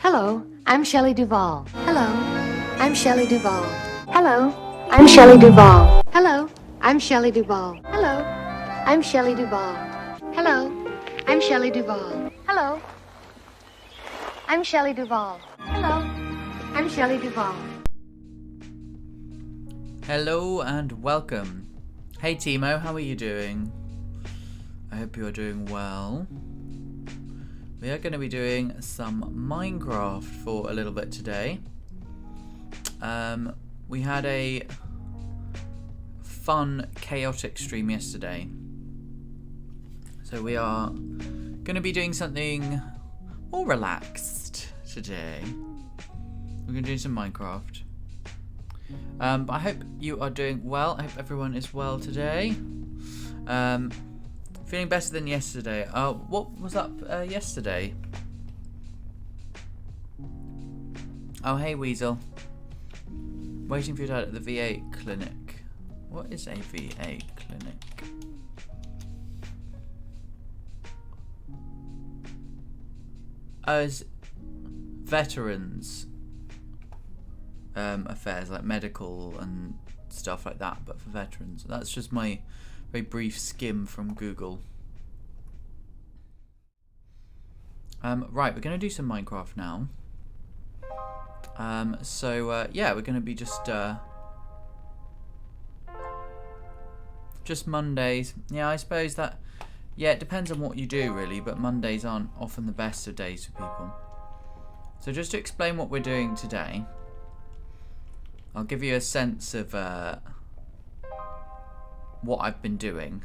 Hello, I'm Shelley Duvall. Hello, I'm Shelley Duvall. Hello, I'm Shelley Duvall. Hello, I'm Shelley Duvall. Hello, I'm Shelley Duvall. Hello, I'm Shelley Duvall. Hello, I'm Shelley Duvall. Hello, I'm Shelley Duvall. Hello and welcome. Hey Timo, how are you doing? I hope you're doing well. We are going to be doing some Minecraft for a little bit today. We had a fun, chaotic stream yesterday. So we are going to be doing something more relaxed today. We're going to do some Minecraft. But I hope you are doing well. I hope everyone is well today. Feeling better than yesterday. What was up yesterday? Oh, hey Weasel. Waiting for your dad at the VA clinic. What is a VA clinic? As veterans. affairs like medical and stuff like that, but for veterans. That's just my very brief skim from Google. Right, we're going to do some Minecraft now. Yeah, we're going to be just Mondays. Yeah, I suppose that, yeah, it depends on what you do really, but Mondays aren't often the best of days for people. So just to explain what we're doing today, I'll give you a sense of what I've been doing,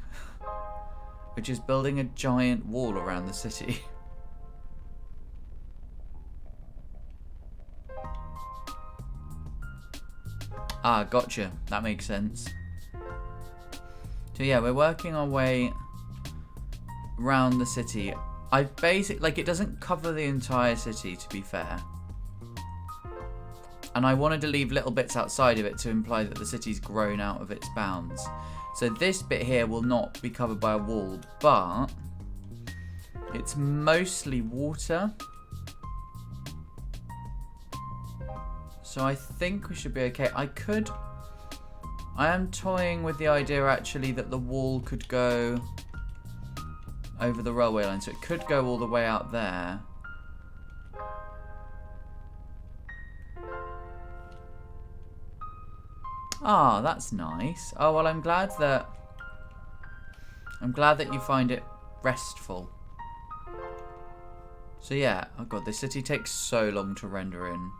which is building a giant wall around the city. Ah, gotcha. That makes sense. So yeah, we're working our way around the city. I've basically, like, it doesn't cover the entire city, to be fair. And I wanted to leave little bits outside of it to imply that the city's grown out of its bounds. So this bit here will not be covered by a wall, but it's mostly water. So I think we should be okay. I am toying with the idea actually that the wall could go over the railway line. So it could go all the way out there. Ah, that's nice. Oh, well, I'm glad that you find it restful. So yeah, oh god, this city takes so long to render in.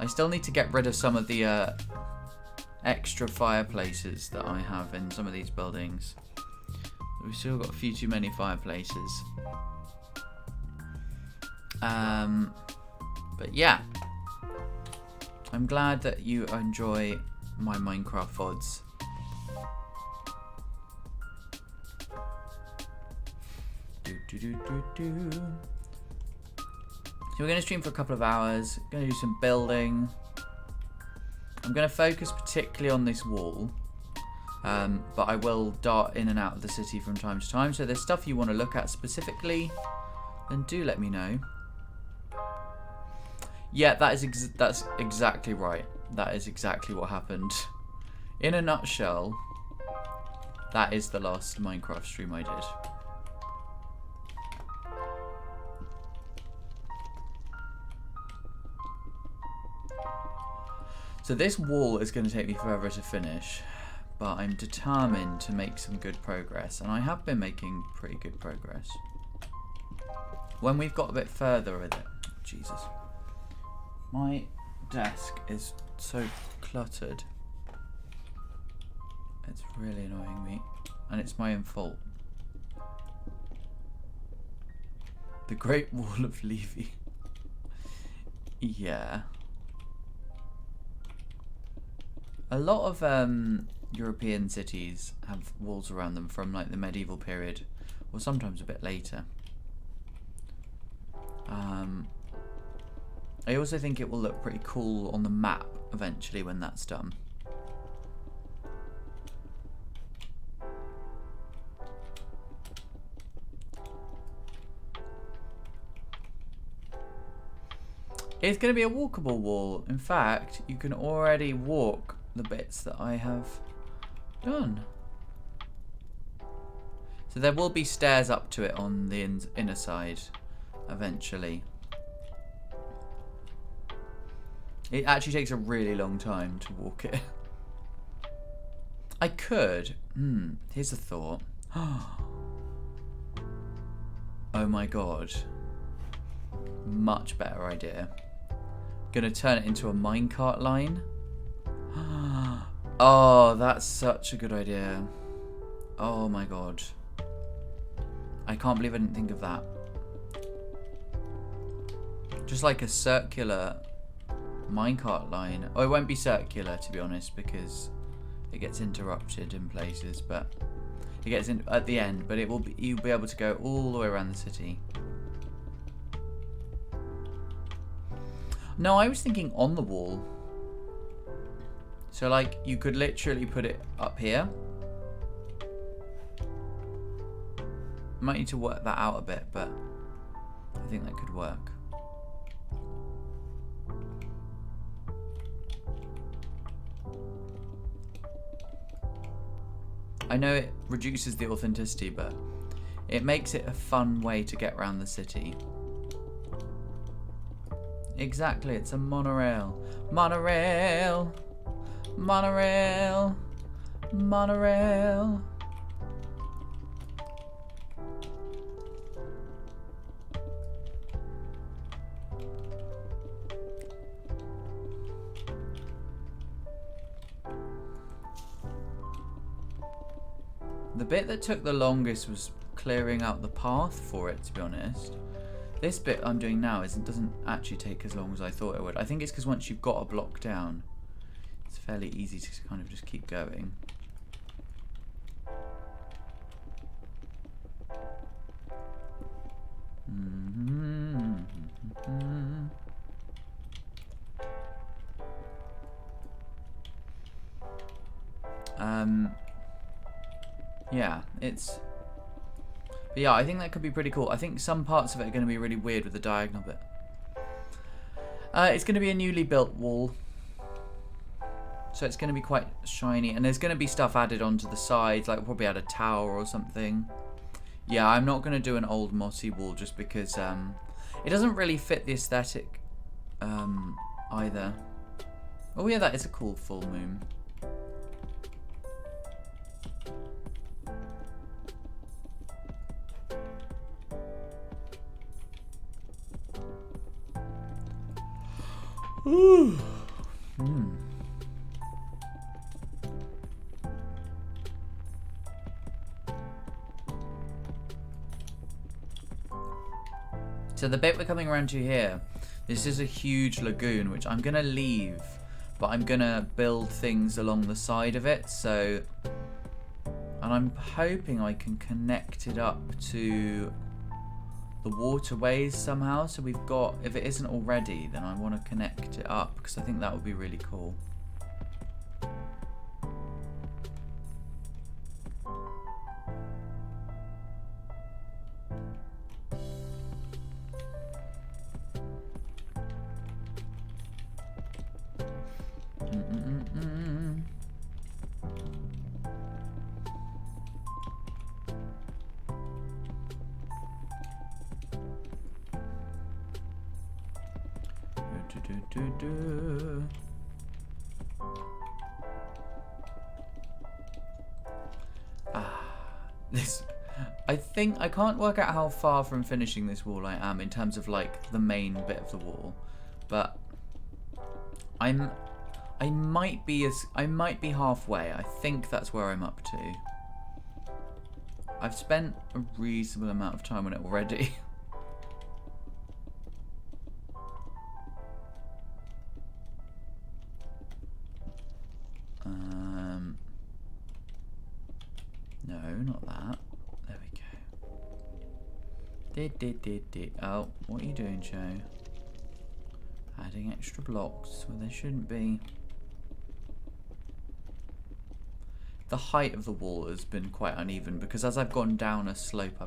I still need to get rid of some of the extra fireplaces that I have in some of these buildings. We've still got a few too many fireplaces. But yeah, I'm glad that you enjoy my Minecraft VODs. So we're going to stream for a couple of hours, going to do some building. I'm going to focus particularly on this wall, but I will dart in and out of the city from time to time. So if there's stuff you want to look at specifically, then do let me know. Yeah, that's exactly right. That is exactly what happened. In a nutshell, that is the last Minecraft stream I did. So this wall is going to take me forever to finish, but I'm determined to make some good progress, and I have been making pretty good progress. When we've got a bit further with it, Jesus, my desk is so cluttered. It's really annoying me, and it's my own fault. The Great Wall of Levy. Yeah. A lot of European cities have walls around them from like the medieval period, or sometimes a bit later. I also think it will look pretty cool on the map eventually when that's done. It's going to be a walkable wall. In fact, you can already walk the bits that I have done. So there will be stairs up to it on the inner side eventually. It actually takes a really long time to walk it. I could. Here's a thought. Oh my god. Much better idea. Gonna turn it into a minecart line. Oh, that's such a good idea. Oh my god. I can't believe I didn't think of that. Just like a circular minecart line. Oh, it won't be circular to be honest because it gets interrupted in places, but it gets in at the end, but it will be, you'll be able to go all the way around the city. No, I was thinking on the wall. So like you could literally put it up here. Might need to work that out a bit, but I think that could work. I know it reduces the authenticity, but it makes it a fun way to get around the city. Exactly, it's a monorail. Monorail! Monorail! Monorail! The bit that took the longest was clearing out the path for it, to be honest. This bit I'm doing now doesn't actually take as long as I thought it would. I think it's because once you've got a block down, it's fairly easy to kind of just keep going. Yeah, but yeah, I think that could be pretty cool. I think some parts of it are going to be really weird with the diagonal bit. It's going to be a newly built wall, so it's going to be quite shiny, and there's going to be stuff added onto the sides, like we'll probably add a tower or something. Yeah, I'm not going to do an old mossy wall just because it doesn't really fit the aesthetic either. Oh yeah, that is a cool full moon. Ooh. So the bit we're coming around to here, this is a huge lagoon, which I'm going to leave, but I'm going to build things along the side of it. So, and I'm hoping I can connect it up to the waterways somehow. So we've got, if it isn't already, then I want to connect it up because I think that would be really cool. I think I can't work out how far from finishing this wall I am in terms of like the main bit of the wall, but I might be halfway. I think that's where I'm up to. I've spent a reasonable amount of time on it already. No, not that. There we go. Oh, what are you doing, Joe? Adding extra blocks where there shouldn't be. The height of the wall has been quite uneven because as I've gone down a slope,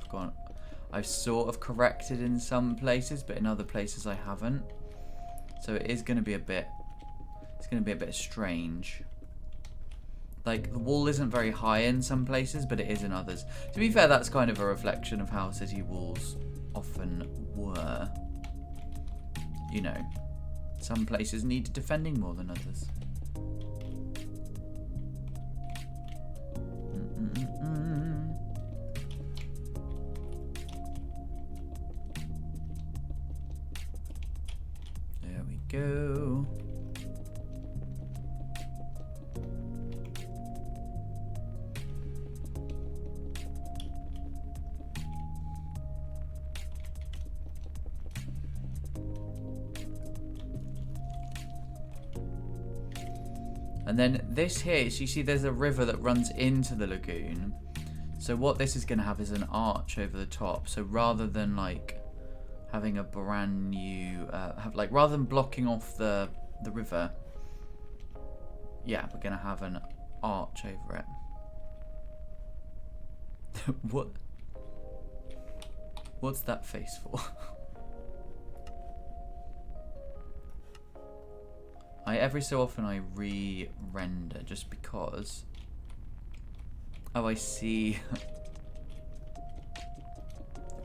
I've sort of corrected in some places, but in other places I haven't. So it is going to be a bit. It's going to be a bit strange. Like, the wall isn't very high in some places, but it is in others. To be fair, that's kind of a reflection of how city walls often were. You know, some places need defending more than others. There we go. And then this here, so you see there's a river that runs into the lagoon. So what this is going to have is an arch over the top. So rather than like having a brand new, rather than blocking off the river, yeah, we're going to have an arch over it. What's that face for? Every so often I re-render just because Oh, I see.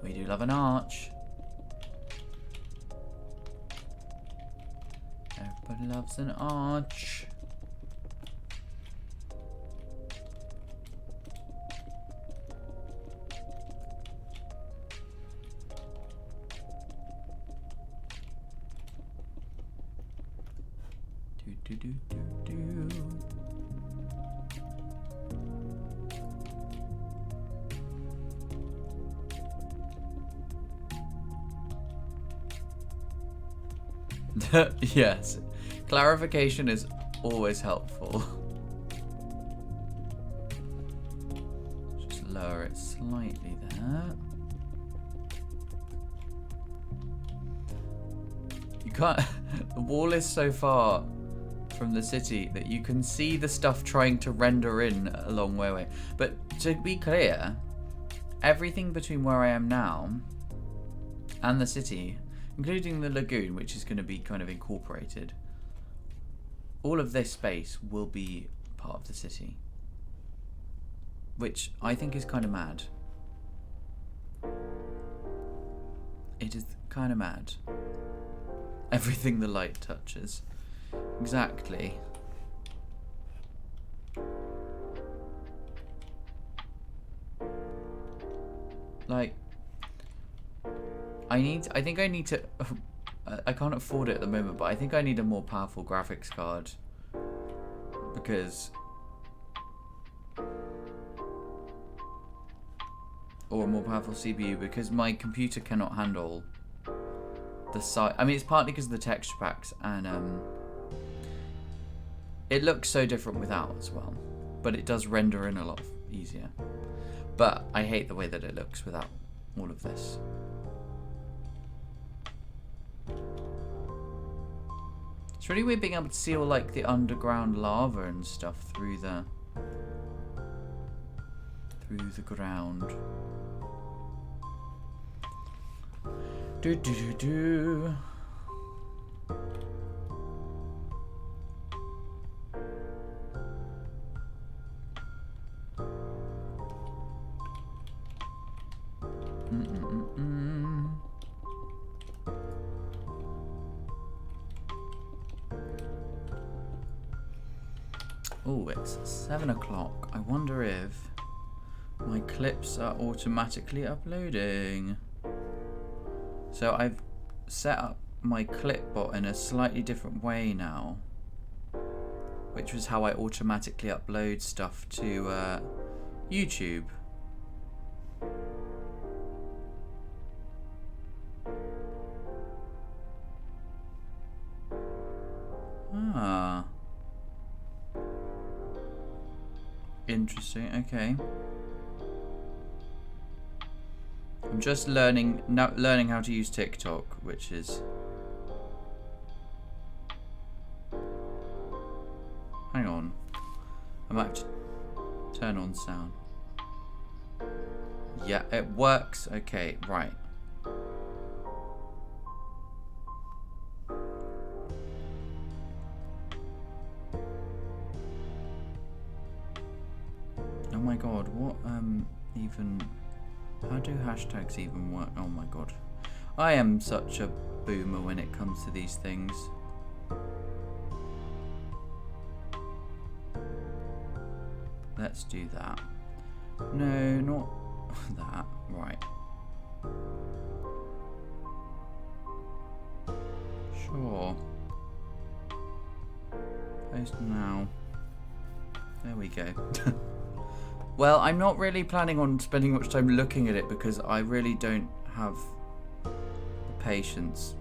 We do love an arch. Everybody loves an arch. Do do do do do. Yes, clarification is always helpful. Just lower it slightly there. You can't. The wall is so far from the city that you can see the stuff trying to render in a long way away. But to be clear, everything between where I am now and the city, including the lagoon, which is going to be kind of incorporated, all of this space will be part of the city. Which I think is kind of mad. It is kind of mad. Everything the light touches. Exactly. Like, I think I need to, I can't afford it at the moment, but I think I need a more powerful graphics card. Because, or a more powerful CPU, because my computer cannot handle the size. I mean, it's partly because of the texture packs, and it looks so different without as well. But it does render in a lot easier. But I hate the way that it looks without all of this. It's really weird being able to see all like the underground lava and stuff through the ground. Do do do do. Oh, it's 7 o'clock. I wonder if my clips are automatically uploading. So I've set up my clip bot in a slightly different way now, which was how I automatically upload stuff to YouTube. Ah. Interesting, okay. I'm just learning how to use TikTok, which is... Hang on. I might have to turn on sound. Yeah, it works. Okay, right. Oh my god, what even... How do hashtags even work? Oh my god. I am such a boomer when it comes to these things. Let's do that. No, not that. Right. Sure. Post now. There we go. Well, I'm not really planning on spending much time looking at it because I really don't have the patience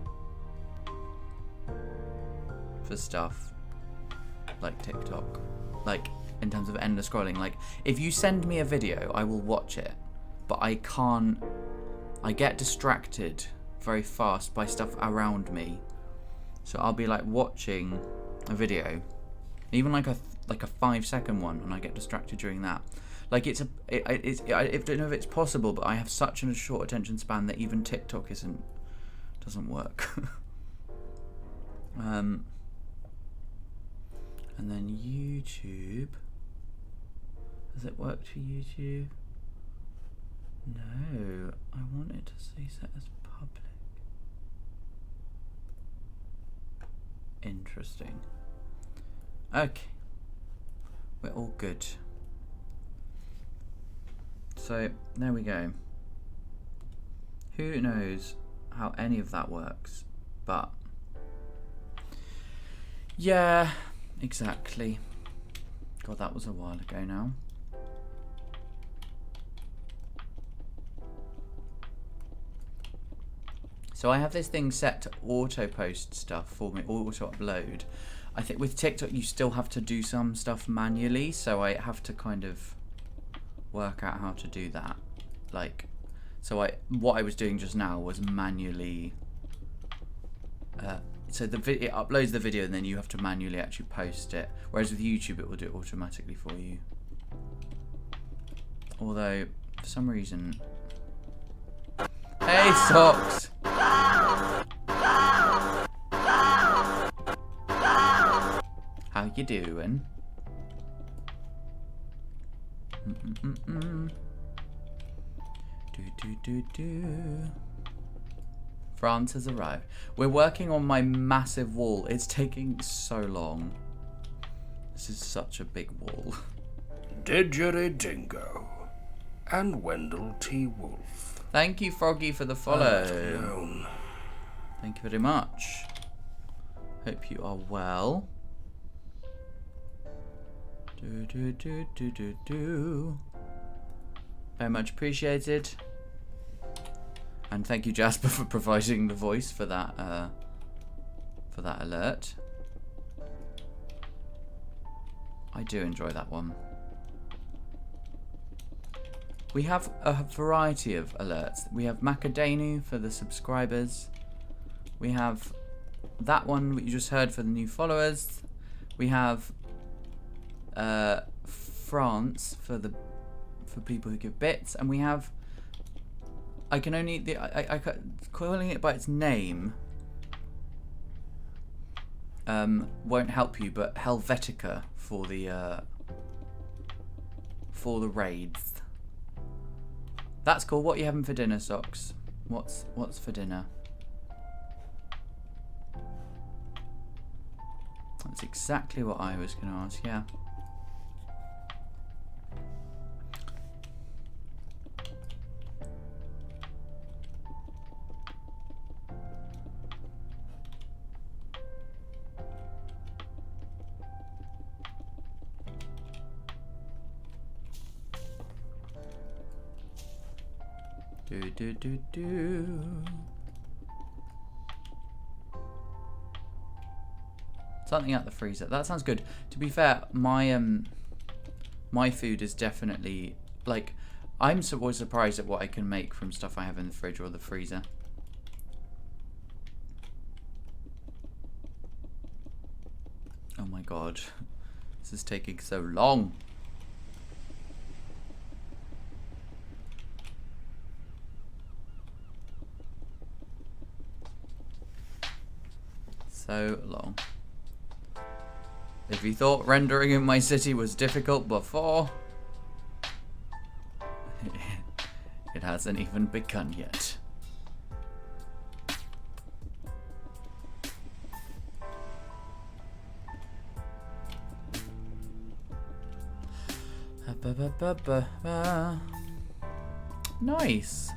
for stuff like TikTok. Like, in terms of endless scrolling. Like, if you send me a video, I will watch it. But I can't... I get distracted very fast by stuff around me. So I'll be like watching a video, even like a 5-second one, and I get distracted during that. Like I don't know if it's possible, but I have such a short attention span that even TikTok doesn't work. And then YouTube, Does it work for YouTube? No, I want it to say set as public. Interesting. Okay. We're all good. So, there we go. Who knows how any of that works, but yeah, exactly. God, that was a while ago now. So I have this thing set to auto post stuff for me, auto upload. I think with TikTok you still have to do some stuff manually, so I have to kind of work out how to do that. Like, so what I was doing just now was manually. So it uploads the video and then you have to manually actually post it. Whereas with YouTube it will do it automatically for you. Although for some reason, hey Socks. How you doing? France has arrived. We're working on my massive wall. It's taking so long. This is such a big wall. Didgeridingo and Wendell T. Wolf. Thank you, Froggy, for the follow. Thank you very much. Hope you are well. Very much appreciated. And thank you, Jasper, for providing the voice for that alert. I do enjoy that one. We have a variety of alerts. We have Macadanu for the subscribers. We have that one that you just heard for the new followers. We have France for people who give bits, and we have I calling it by its name won't help you, but Helvetica for the raids. That's cool. What are you having for dinner, Socks? What's for dinner? That's exactly what I was going to ask. Yeah. Something out the freezer. That sounds good. To be fair, my food is definitely, like, I'm always surprised at what I can make from stuff I have in the fridge or the freezer. Oh my god. This is taking so long. So long. If you thought rendering in my city was difficult before, it hasn't even begun yet. Nice.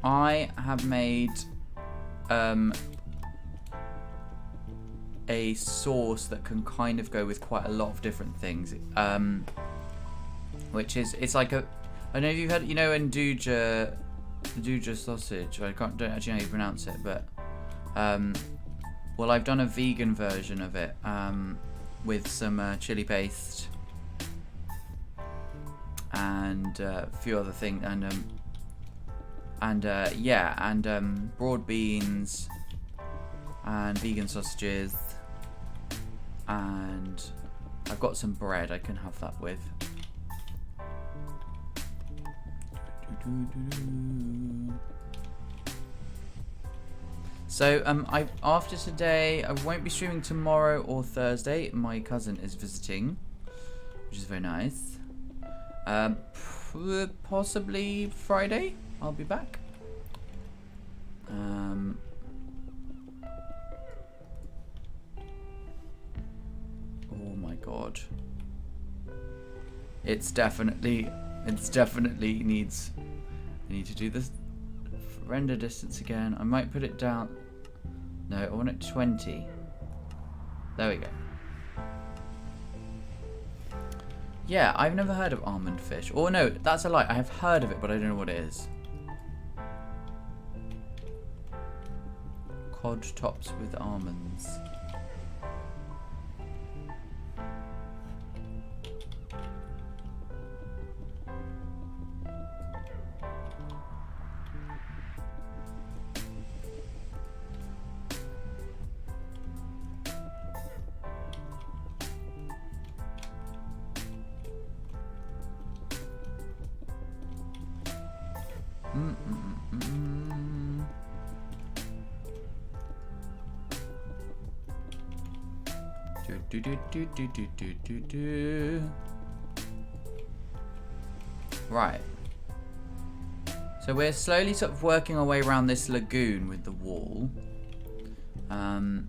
I have made a sauce that can kind of go with quite a lot of different things. Which is, it's like a, I don't know if you've had, you know, Nduja sausage. I don't actually know how you pronounce it, but well, I've done a vegan version of it with some chili paste and a few other things, and broad beans and vegan sausages, and I've got some bread I can have that with. So after today, I won't be streaming tomorrow or Thursday. My cousin is visiting, which is very nice. Possibly Friday, I'll be back. Oh my god. It's definitely needs. I need to do this render distance again. I might put it down. No, I want it 20. There we go. Yeah, I've never heard of almond fish. Or no, that's a lie. I have heard of it, but I don't know what it is. Cod tops with almonds. Right. So we're slowly sort of working our way around this lagoon with the wall. I'm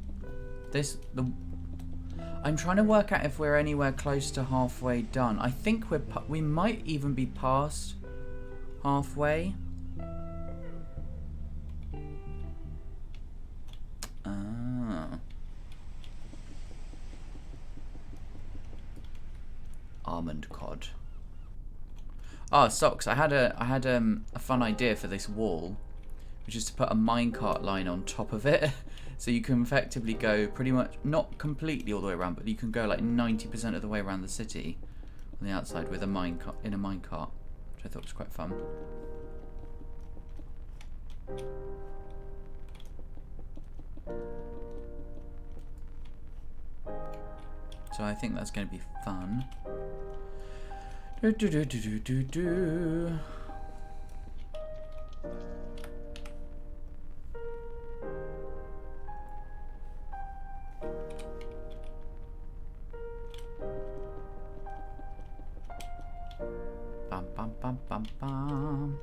trying to work out if we're anywhere close to halfway done. I think we might even be past halfway. Almond cod. Oh, socks! I had a fun idea for this wall, which is to put a minecart line on top of it, so you can effectively go pretty much not completely all the way around, but you can go like 90% of the way around the city on the outside with a minecart which I thought was quite fun. So I think that's going to be fun. Bum bum bum bum bum.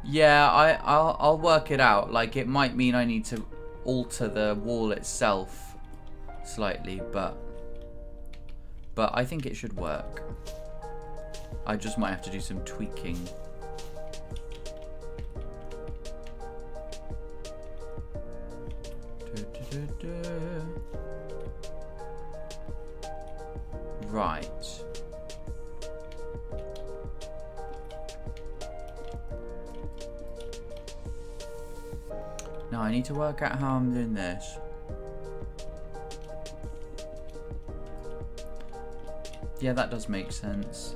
Yeah, I'll work it out. Like, it might mean I need to alter the wall itself slightly, but I think it should work. I just might have to do some tweaking. Right. Now I need to work out how I'm doing this. Yeah, that does make sense.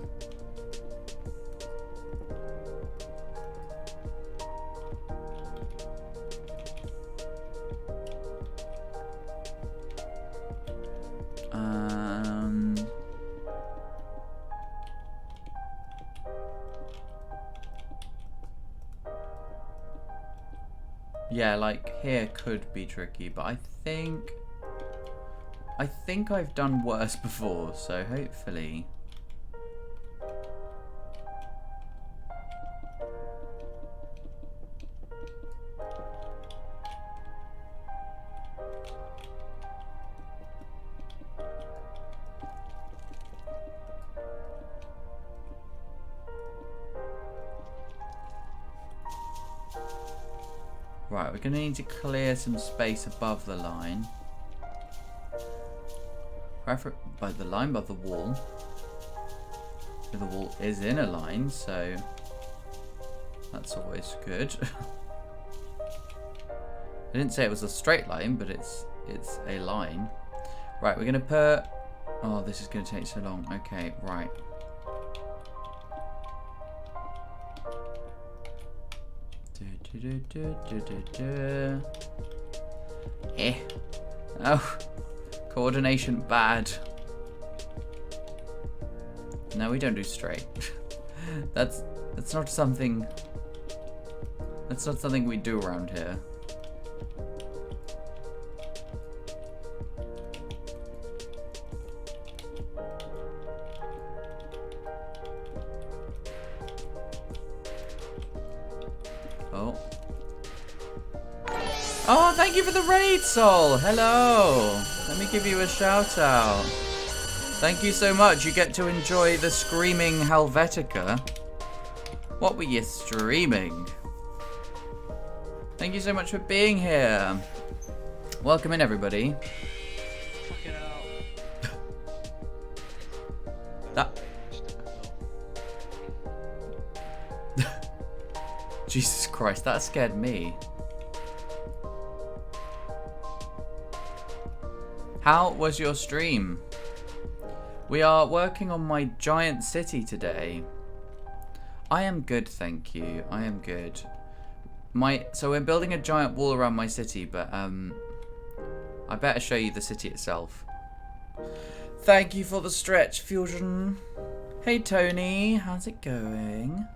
Yeah, like here could be tricky, but I think I've done worse before, so hopefully. Right, we're going to need to clear some space above the line. By the line, above the wall. So the wall is in a line, so that's always good. I didn't say it was a straight line, but it's a line. Right, we're going to put... Oh, this is going to take so long. Okay, right. Eh. Oh, Coordination bad. No, we don't do straight. That's not something. That's not something we do around here. Oh. Oh, thank you for the raid, Sol. Hello. Let me give you a shout out. Thank you so much. You get to enjoy the Screaming Helvetica. What were you streaming? Thank you so much for being here. Welcome in, everybody. Fucking hell. That. Jesus Christ, that scared me. How was your stream? We are working on my giant city today. I am good, thank you. I am good. So we're building a giant wall around my city, but I better show you the city itself. Thank you for the stretch, Fusion. Hey Tony, how's it going?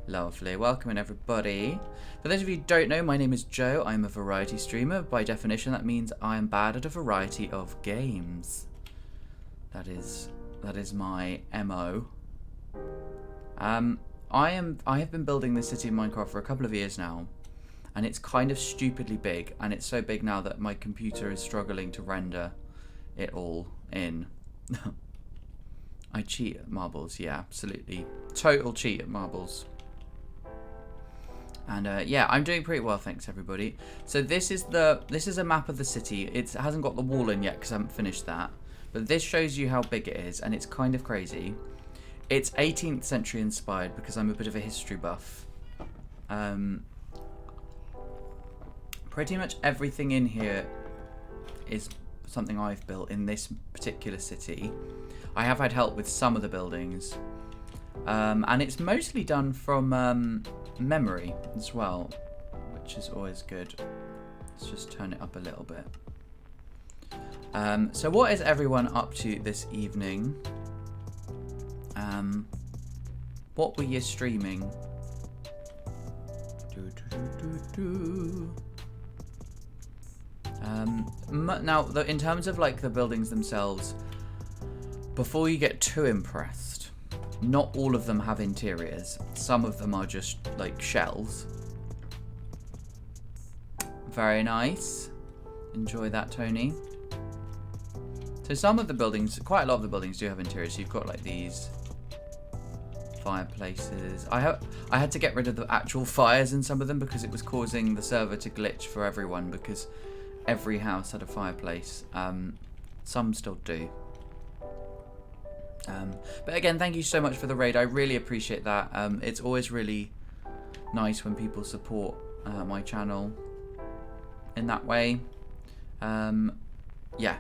Lovely, welcome in everybody. For those of you who don't know, my name is Joe. I'm a variety streamer. By definition, that means I am bad at a variety of games. That is my MO. I have been building this city in Minecraft for a couple of years now, and it's kind of stupidly big, and it's so big now that my computer is struggling to render it all in. I cheat at marbles, yeah, absolutely. Total cheat at marbles. And yeah, I'm doing pretty well, thanks everybody. So this is a map of the city. It hasn't got the wall in yet because I haven't finished that. But this shows you how big it is, and it's kind of crazy. It's 18th century inspired because I'm a bit of a history buff. Pretty much everything in here is something I've built in this particular city. I have had help with some of the buildings. And it's mostly done from memory as well, which is always good. Let's just turn it up a little bit. So what is everyone up to this evening? What were you streaming? Now, in terms of like the buildings themselves, before you get too impressed, not all of them have interiors. Some of them are just like shells. Very nice. Enjoy that, Tony. So some of the buildings, quite a lot of the buildings do have interiors. So you've got like these fireplaces. I had to get rid of the actual fires in some of them because it was causing the server to glitch for everyone because every house had a fireplace. Some still do. But again, thank you so much for the raid. I really appreciate that. It's always really nice when people support my channel in that way. Yeah.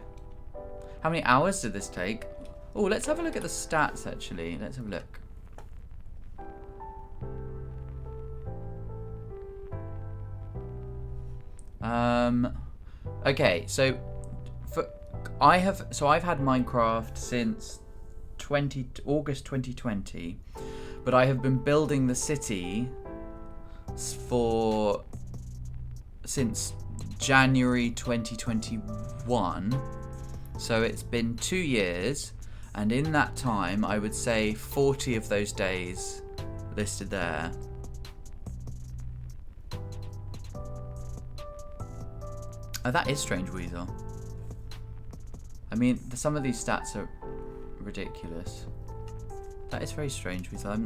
How many hours did this take? Oh, let's have a look at the stats actually. Let's have a look. Okay, so I've had Minecraft since August 2020, but I have been building the city since January 2021. So it's been 2 years, and in that time, I would say 40 of those days listed there. Oh, that is strange, Weasel. I mean, some of these stats are ridiculous. That is very strange, Weasel.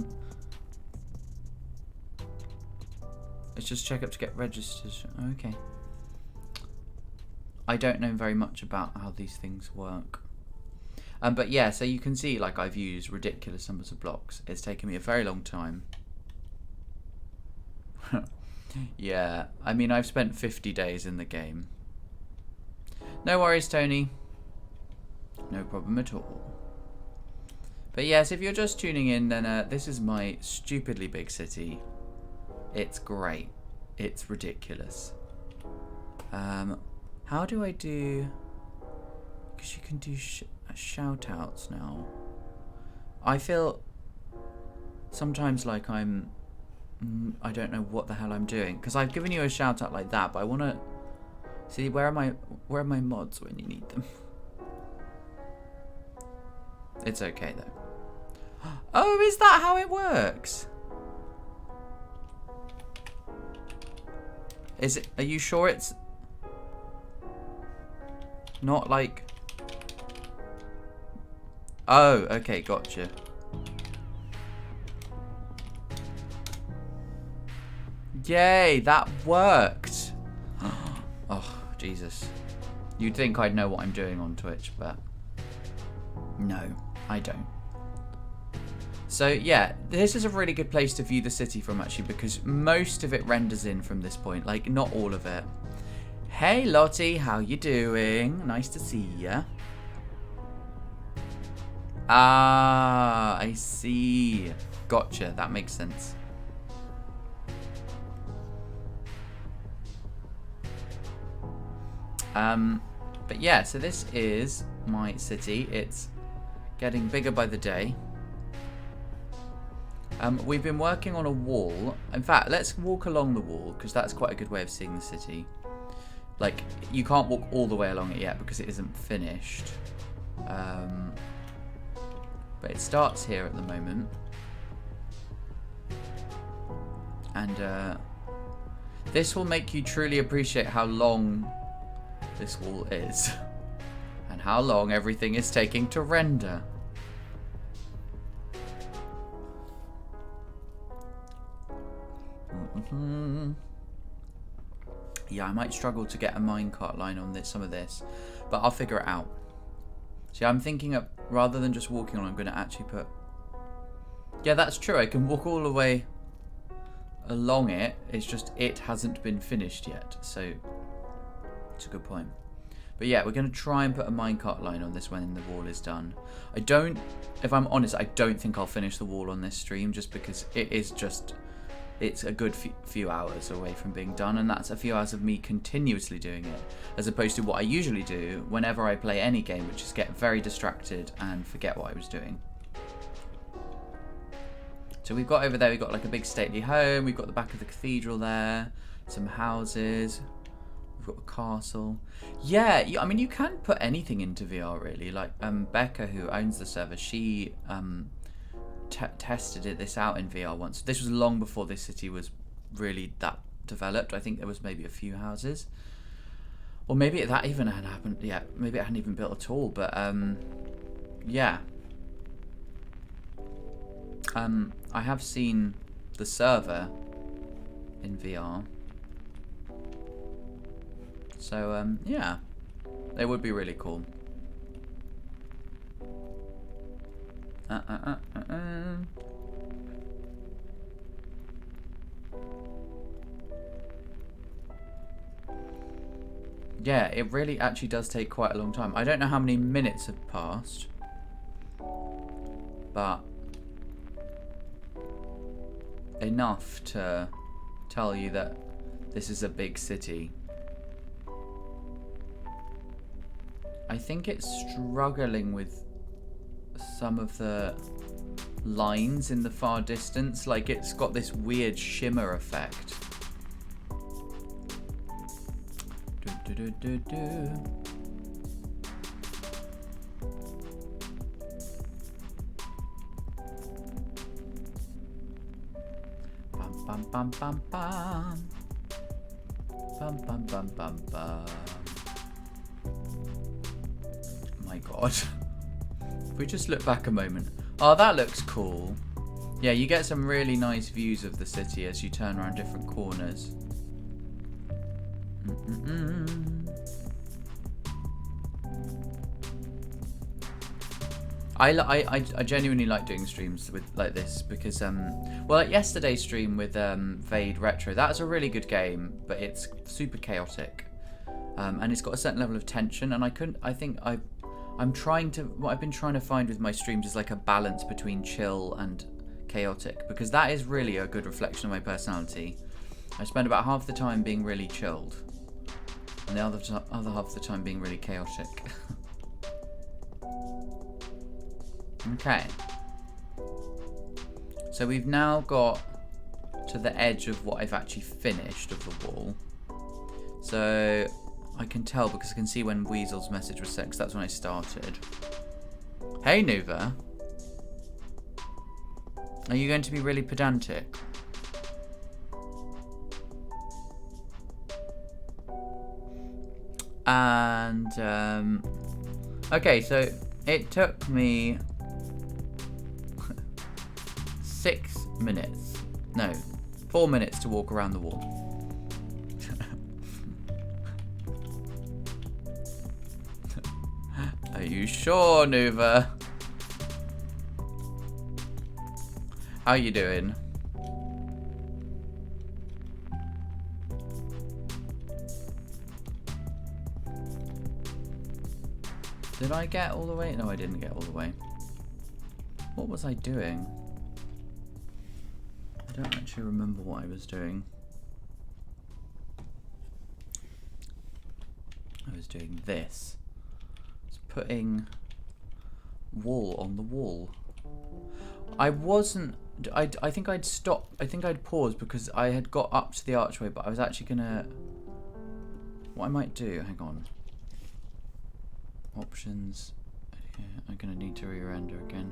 Let's just check up to get registered. Okay. I don't know very much about how these things work. But yeah, so you can see, like, I've used ridiculous numbers of blocks. It's taken me a very long time. Yeah, I mean, I've spent 50 days in the game. No worries, Tony. No problem at all. But yes, if you're just tuning in, then this is my stupidly big city. It's great. It's ridiculous. How do I do... Because you can do shout outs now. I feel sometimes like I don't know what the hell I'm doing. Because I've given you a shout out like that, but I want to see where are my mods when you need them. It's okay though. Oh, is that how it works? Is it? Are you sure it's not like? Oh, okay, gotcha. Yay, that worked. Oh, Jesus. You'd think I'd know what I'm doing on Twitch, but no, I don't. So yeah, this is a really good place to view the city from actually, because most of it renders in from this point, like not all of it. Hey Lottie, how you doing? Nice to see ya. Ah, I see. Gotcha, that makes sense. But yeah, so this is my city. It's getting bigger by the day. We've been working on a wall. In fact, let's walk along the wall, because that's quite a good way of seeing the city. Like, you can't walk all the way along it yet because it isn't finished. But it starts here at the moment. And this will make you truly appreciate how long this wall is. And how long everything is taking to render. Yeah, I might struggle to get a minecart line on some of this, but I'll figure it out. See, I'm thinking of, rather than just walking on, I'm going to actually put... Yeah, that's true. I can walk all the way along it. It's just it hasn't been finished yet, so it's a good point. But yeah, we're going to try and put a minecart line on this when the wall is done. I don't, if I'm honest, I don't think I'll finish the wall on this stream, just because it is just... It's a good few hours away from being done, and that's a few hours of me continuously doing it, as opposed to what I usually do whenever I play any game, which is get very distracted and forget what I was doing. So we've got over there, we've got like a big stately home, we've got the back of the cathedral there, some houses, we've got a castle. Yeah, I mean, you can put anything into VR really. Like Becca, who owns the server, she tested this out in VR once. This was long before this city was really that developed. I think there was maybe a few houses, or maybe that even hadn't happened. Yeah, maybe it hadn't even built at all. But yeah, I have seen the server in VR, so yeah, it would be really cool. Yeah, it really actually does take quite a long time. I don't know how many minutes have passed, but enough to tell you that this is a big city. I think it's struggling with some of the lines in the far distance, like it's got this weird shimmer effect. Bum bum bum bum bum. Bum bum bum bum bum. My God. If we just look back a moment. Oh, that looks cool. Yeah, you get some really nice views of the city as you turn around different corners. I genuinely like doing streams with like this because well, like yesterday's stream with Vade Retro, that's a really good game, but it's super chaotic, and it's got a certain level of tension, and what I've been trying to find with my streams is like a balance between chill and chaotic, because that is really a good reflection of my personality. I spend about half the time being really chilled, and the other half of the time being really chaotic. Okay. So we've now got to the edge of what I've actually finished of the wall. So I can tell because I can see when Weasel's message was sent, because that's when I started. Hey, Nuva. Are you going to be really pedantic? And, okay, so it took me 6 minutes. No, 4 minutes to walk around the wall. Are you sure, Nuva? How you doing? Did I get all the way? No, I didn't get all the way. What was I doing? I don't actually remember what I was doing. I was doing this. I was putting wool on the wall. I wasn't... I think I'd stopped. I think I'd paused because I had got up to the archway, but I was actually gonna... What I might do... Hang on. Options. Yeah, I'm gonna need to re-render again.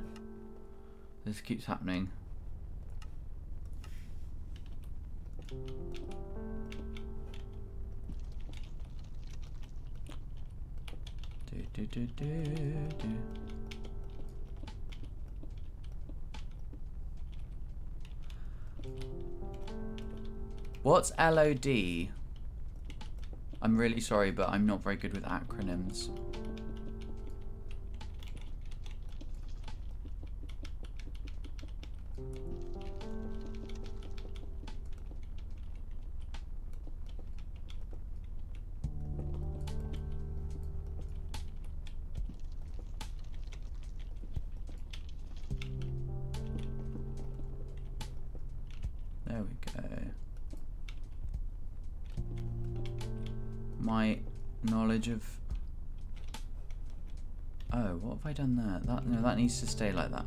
This keeps happening. What's LOD? I'm really sorry, but I'm not very good with acronyms. There we go. My knowledge of... Oh, what have I done there? No, that needs to stay like that.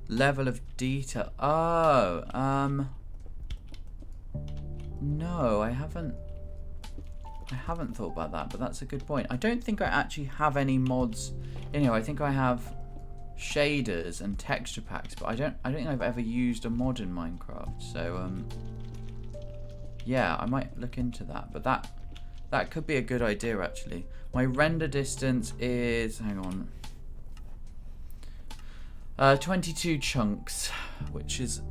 Level of detail. Oh, no, I haven't thought about that, but that's a good point. I don't think I actually have any mods in here. I think I have shaders and texture packs, but I don't think I've ever used a mod in Minecraft. So yeah, I might look into that, but that could be a good idea actually. My render distance is, hang on, 22 chunks, which is,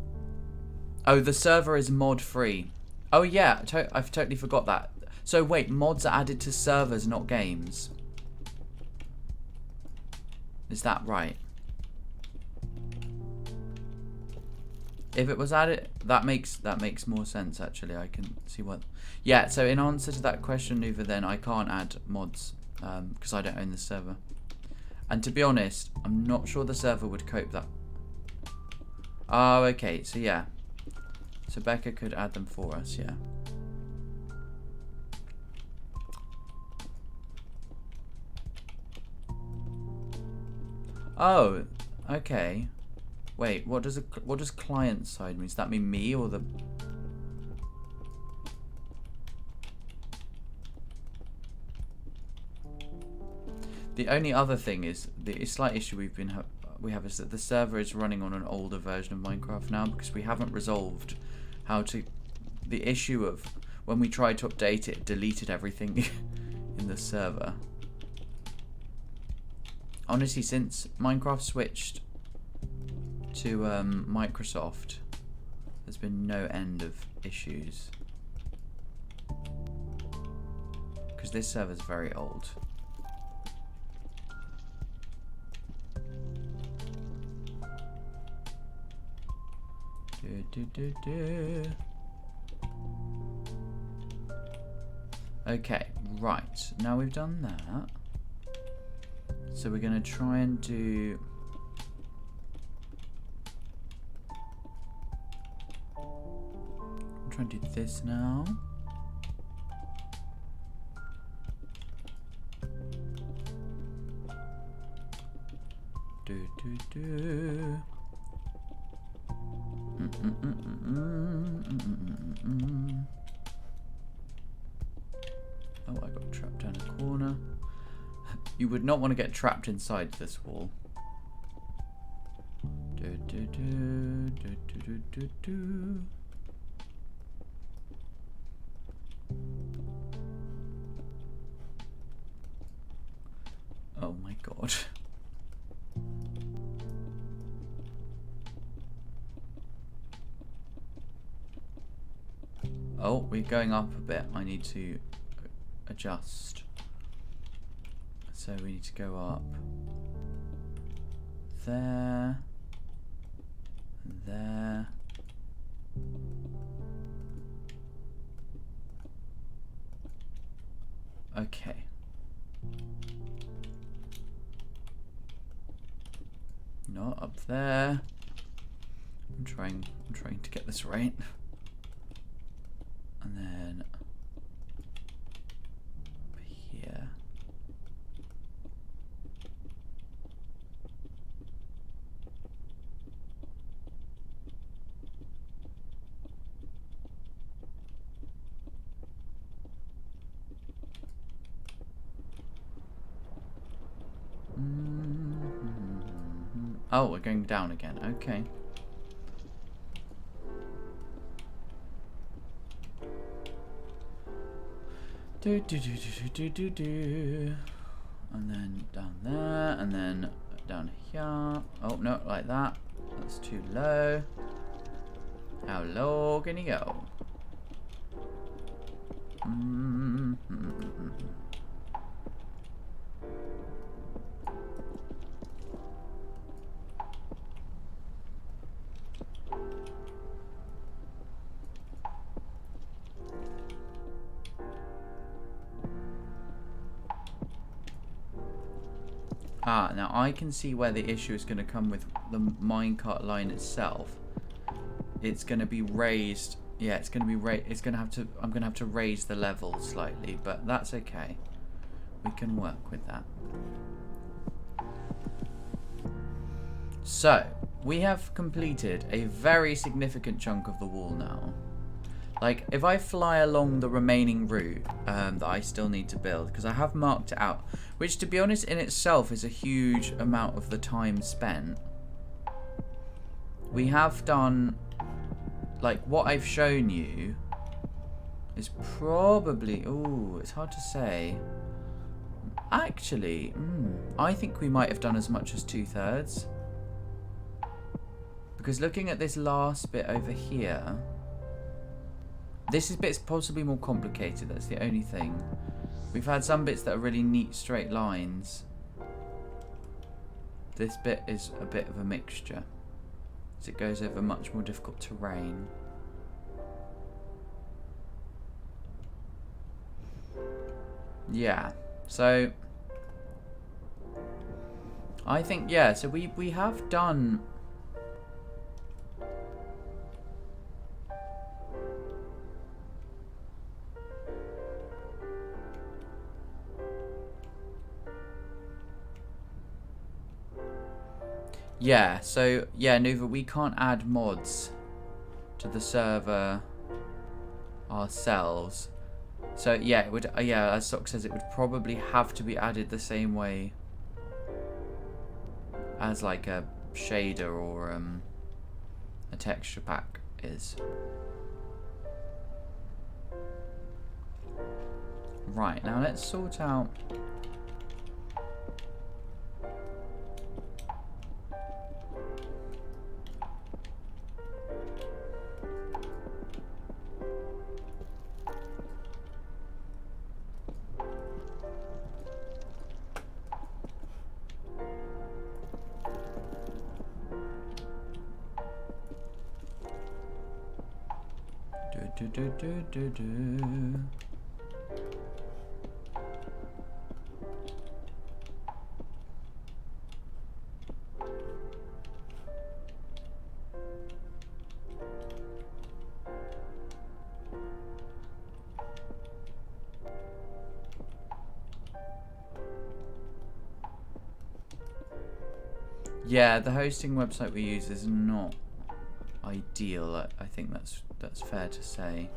oh, the server is mod free. Oh yeah, I've totally forgot that. So wait, mods are added to servers, not games. Is that right? If it was added, that makes more sense actually. I can see what. Yeah. So in answer to that question, Nuva, then I can't add mods because I don't own the server. And to be honest, I'm not sure the server would cope that. Oh, okay. So yeah. So Becca could add them for us. Yeah. Oh, okay. Wait, what does client side mean? Does that mean me or the... The only other thing is the slight issue we have is that the server is running on an older version of Minecraft now because we haven't resolved how to... The issue of when we tried to update it, deleted everything in the server. Honestly, since Minecraft switched to Microsoft, there's been no end of issues. Because this server's very old. Okay, right. Now we've done that. So we're going to try and do... I'm trying to do this now. Do, do, do. Oh, I got trapped down a corner. You would not want to get trapped inside this wall. Do, do, do, do, do, do, do. Oh my god. Oh, we're going up a bit. I need to adjust. So we need to go up there, there. Okay. Not up there. I'm trying to get this right. And then up here. Oh, we're going down again. Okay. Do do do do do do do. And then down there, and then down here. Oh no, like that. That's too low. How low can you go? Ah, now I can see where the issue is going to come with the minecart line itself. It's going to be raised. Yeah, it's going to be it's going to have to. I'm going to have to raise the level slightly, but that's okay. We can work with that. So we have completed a very significant chunk of the wall now. Like, if I fly along the remaining route that I still need to build, because I have marked it out, which, to be honest, in itself is a huge amount of the time spent. We have done, like, what I've shown you is probably, ooh, it's hard to say. Actually, I think we might have done as much as 2/3. Because looking at this last bit over here, this bit's possibly more complicated, that's the only thing. We've had some bits that are really neat straight lines. This bit is a bit of a mixture, as it goes over much more difficult terrain. Yeah, so I think, yeah, so we have done... Yeah, so, yeah, Nuva, we can't add mods to the server ourselves. So, yeah, it would, yeah, as Sock says, it would probably have to be added the same way as, like, a shader or a texture pack is. Right, now let's sort out... Do. Yeah, the hosting website we use is not ideal. I think that's fair to say.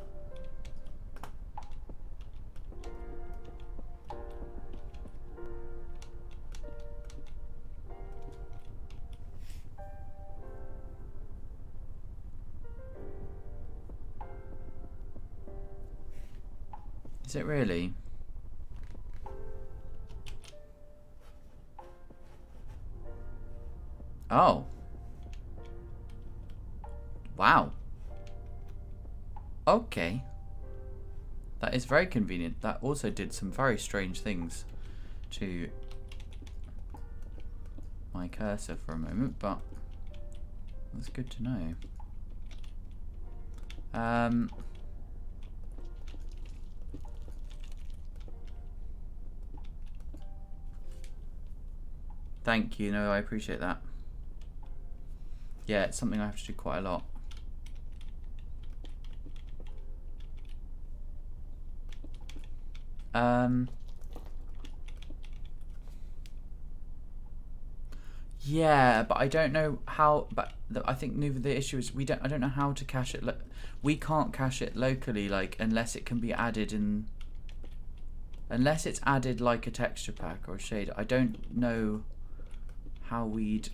Is it really? Oh. Wow. Okay. That is very convenient. That also did some very strange things to my cursor for a moment, but that's good to know. Thank you. No, I appreciate that. Yeah, it's something I have to do quite a lot. Yeah, but I don't know how. But I think the issue is I don't know how to cache it. We can't cache it locally, like unless it can be added in. Unless it's added like a texture pack or a shade. I don't know how we'd.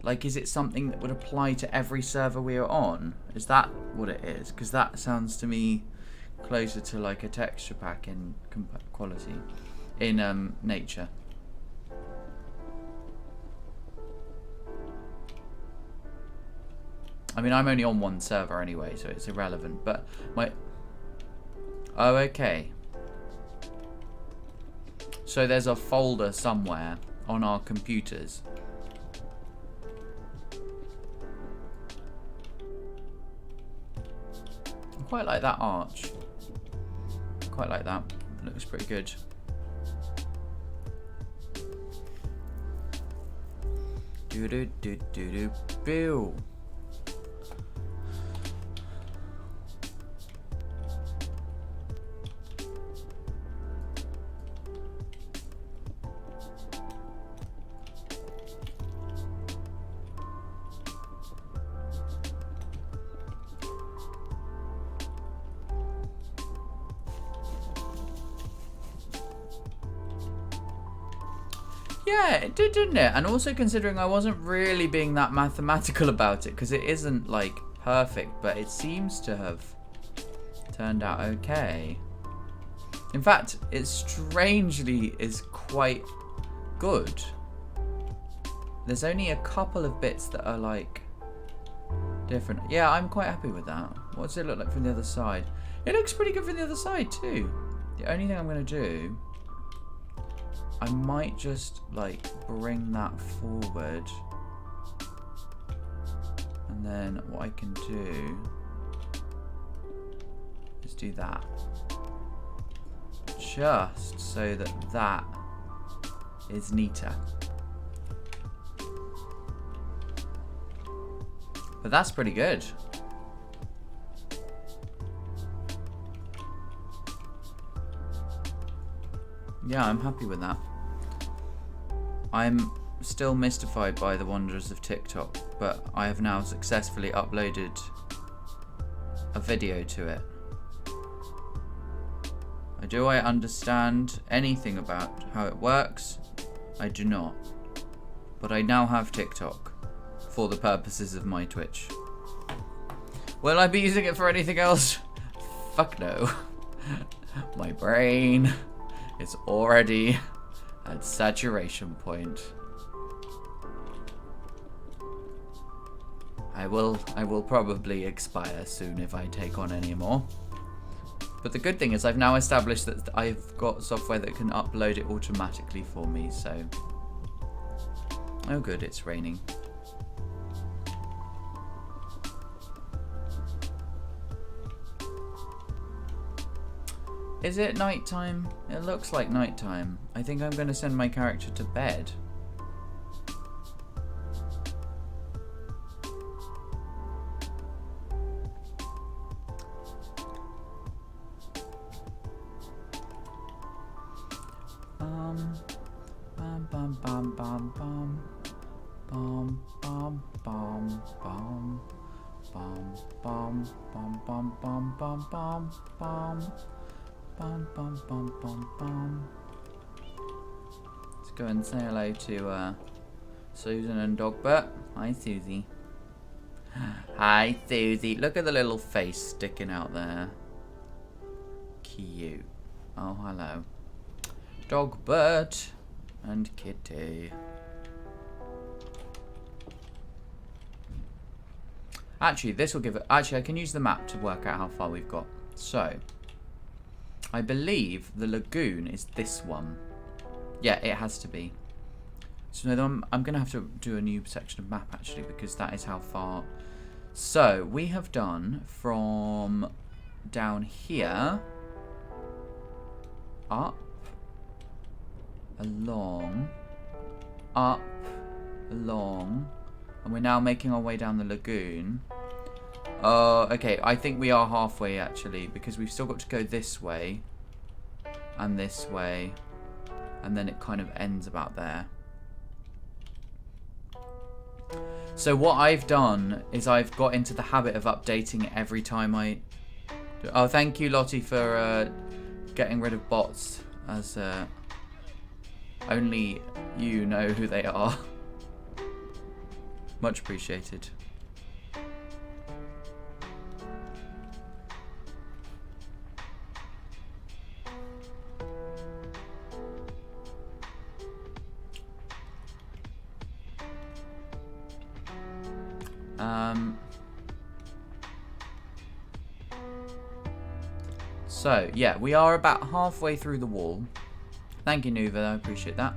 Like, is it something that would apply to every server we are on? Is that what it is? Because that sounds to me closer to like a texture pack in quality, in nature. I mean, I'm only on one server anyway, so it's irrelevant. But my... Oh, okay. So there's a folder somewhere on our computers. I quite like that arch. Quite like that. It looks pretty good. Do do do do do boo. Yeah, it did, didn't it? And also considering I wasn't really being that mathematical about it, because it isn't, like, perfect, but it seems to have turned out okay. In fact, it strangely is quite good. There's only a couple of bits that are, like, different. Yeah, I'm quite happy with that. What does it look like from the other side? It looks pretty good from the other side, too. The only thing I'm going to do... I might just, like, bring that forward. And then what I can do is do that. Just so that that is neater. But that's pretty good. Yeah, I'm happy with that. I'm still mystified by the wonders of TikTok, but I have now successfully uploaded a video to it. Do I understand anything about how it works? I do not. But I now have TikTok for the purposes of my Twitch. Will I be using it for anything else? Fuck no. My brain is already at saturation point. I will probably expire soon if I take on any more. But the good thing is I've now established that I've got software that can upload it automatically for me, so... Oh good, it's raining. Is it nighttime? It looks like nighttime. I think I'm going to send my character to bed. Bum, bum, bum, bum, bum. Bum bum bum bum bum bum bum bum bum bum bum bum bum bum bum bum bum. Let's go and say hello to Susan and Dogbert. Hi Susie. Hi Susie. Look at the little face sticking out there. Cute. Oh hello. Dogbert and Kitty. Actually, this will give it... Actually, I can use the map to work out how far we've got. So, I believe the lagoon is this one. Yeah, it has to be. So I'm going to have to do a new section of map, actually, because that is how far... So, we have done from down here, up, along, up, along, and we're now making our way down the lagoon. Okay, I think we are halfway actually, because we've still got to go this way, and this way, and then it kind of ends about there. So what I've done is I've got into the habit of updating it every time I... Oh, thank you Lottie for getting rid of bots, as only you know who they are. Much appreciated. So, yeah, we are about halfway through the wall. Thank you, Nuva, I appreciate that.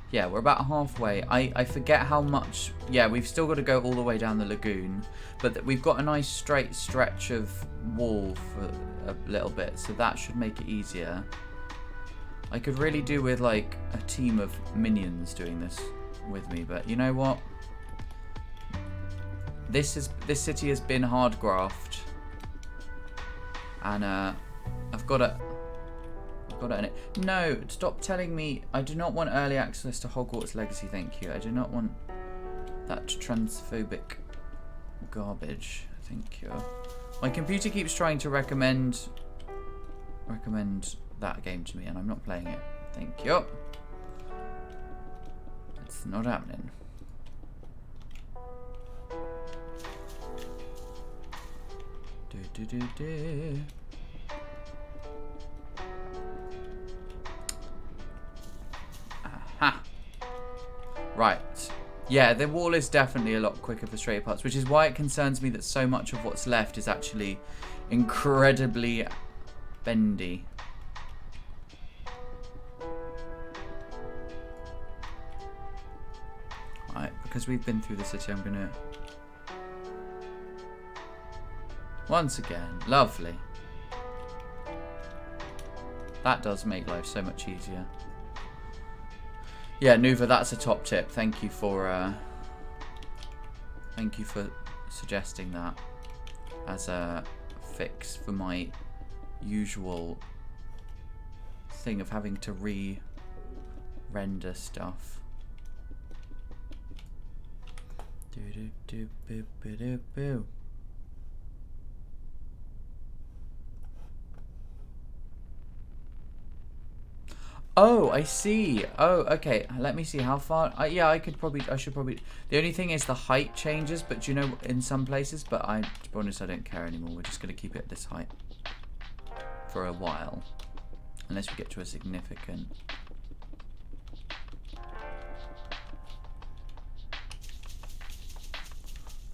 Yeah, we're about halfway. I forget how much... Yeah, we've still got to go all the way down the lagoon. But we've got a nice straight stretch of wall for a little bit. So that should make it easier. I could really do with, like, a team of minions doing this with me. But you know what? This city has been hard graphed. And I've got to... No, stop telling me. I do not want early access to Hogwarts Legacy, thank you. I do not want that transphobic garbage, thank you. My computer keeps trying to recommend that game to me, and I'm not playing it. Thank you. It's not happening. Do. Aha. Right. Yeah, the wall is definitely a lot quicker for straight parts, which is why it concerns me that so much of what's left is actually incredibly bendy. Right, because we've been through the city, I'm gonna... Once again, lovely. That does make life so much easier. Yeah, Nuva, that's a top tip. Thank you for suggesting that as a fix for my usual thing of having to re-render stuff. Do-do-do-boo-boo-boo. Oh, I see. Oh, okay. Let me see how far. Yeah, I should probably. The only thing is the height changes, but you know, in some places. But to be honest, I don't care anymore. We're just going to keep it at this height for a while, unless we get to a significant.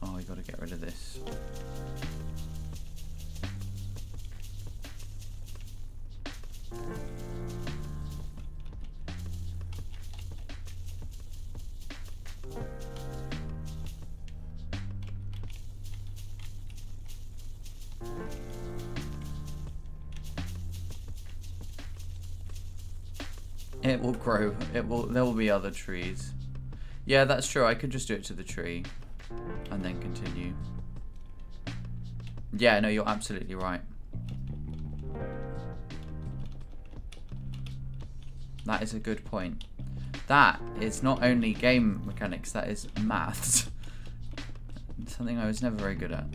Oh, we got to get rid of this. It will grow. There will be other trees. Yeah, that's true. I could just do it to the tree and then continue. Yeah, no, you're absolutely right. That is a good point. That is not only game mechanics, that is maths. Something I was never very good at.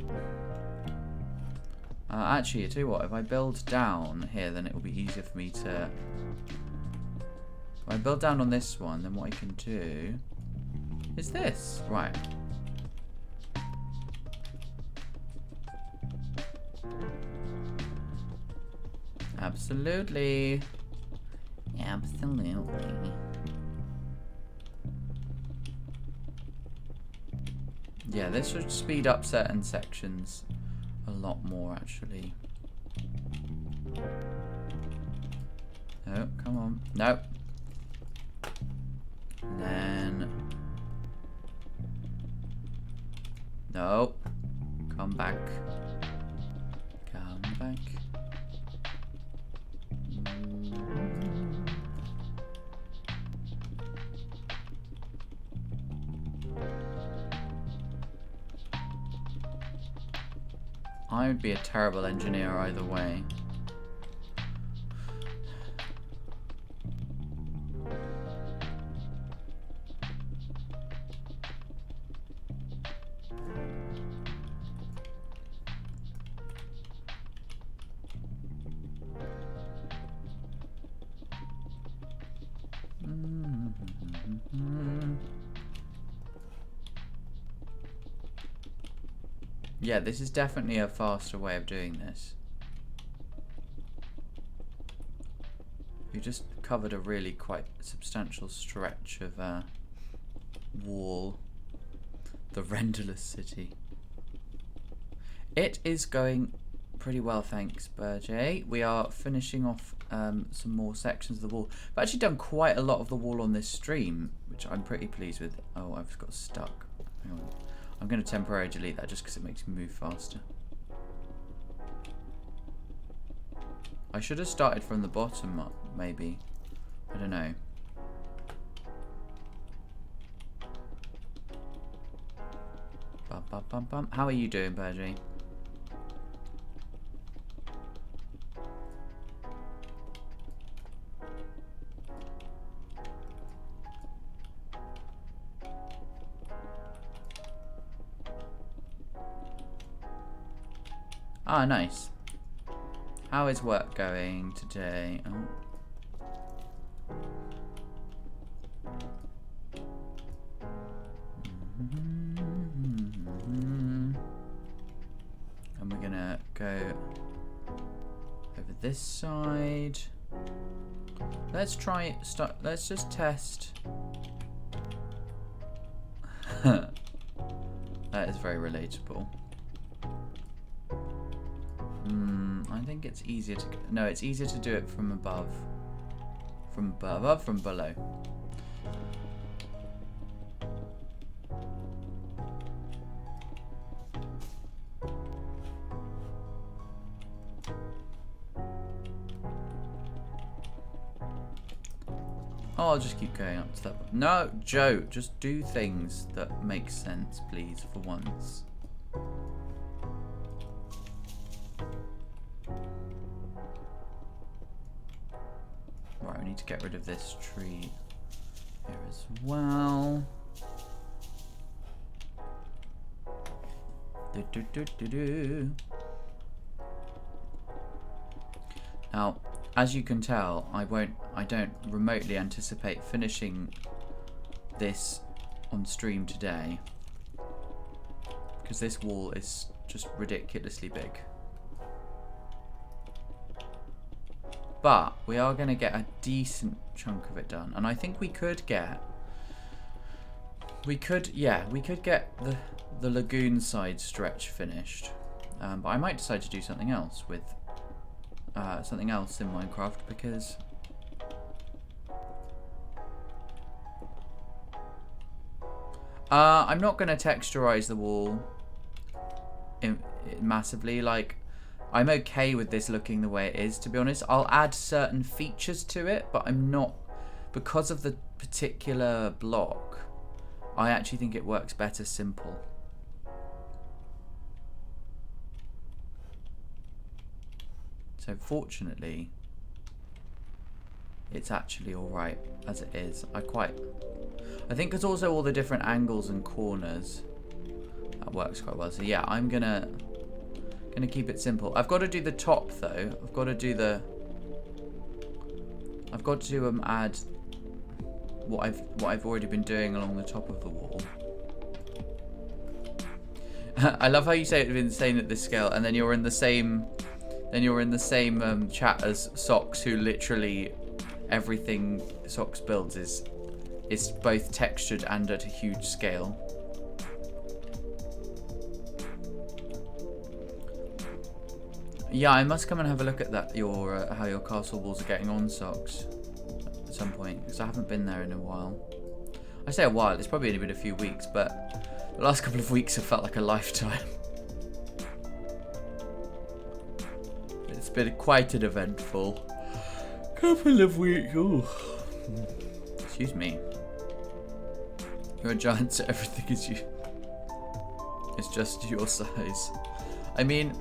Actually, I tell you what, if I build down here, then it will be easier for me to... If I build down on this one, then what I can do is this. Right. Absolutely. Absolutely. Yeah, this should speed up certain sections a lot more, actually. Oh, come on. No. And then... No. Come back. Come back. I would be a terrible engineer either way. Yeah, this is definitely a faster way of doing this. You just covered a really quite substantial stretch of wall. The Renderless City. It is going pretty well, thanks, Burjay. We are finishing off some more sections of the wall. I've actually done quite a lot of the wall on this stream, which I'm pretty pleased with. Oh, I've got stuck. Hang on. I'm going to temporarily delete that just because it makes me move faster. I should have started from the bottom up, maybe. I don't know. Bum, bum, bum, bum. How are you doing, Burjay? Ah, nice. How is work going today? Oh. And we're gonna go over this side. Let's try start. Let's just test. That is very relatable. I think it's easier to... No, it's easier to do it from above. From above, from below. Oh, I'll just keep going up to that. No, Joe, just do things that make sense, please, for once. Right, we need to get rid of this tree here as well. Now, as you can tell, I don't remotely anticipate finishing this on stream today because this wall is just ridiculously big. But we are going to get a decent chunk of it done, and I think we could get the lagoon side stretch finished. But I might decide to do something else with something else in Minecraft because I'm not going to texturize the wall massively. Like, I'm okay with this looking the way it is, to be honest. I'll add certain features to it, but I'm not, because of the particular block, I actually think it works better simple. So fortunately, it's actually alright as it is. I think because also all the different angles and corners, that works quite well. So yeah, I'm gonna keep it simple. I've got to do the top though. I've got to add what I've already been doing along the top of the wall. I love how you say it's insane at this scale, and then you're in the same chat as Socks, who literally everything Socks builds is both textured and at a huge scale. Yeah, I must come and have a look at that. How your castle walls are getting on, Socks, at some point, because I haven't been there in a while. I say a while; it's probably only been a few weeks, but the last couple of weeks have felt like a lifetime. It's been quite an eventful couple of weeks. Ooh. Excuse me. You're a giant, so everything is you. It's just your size. I mean,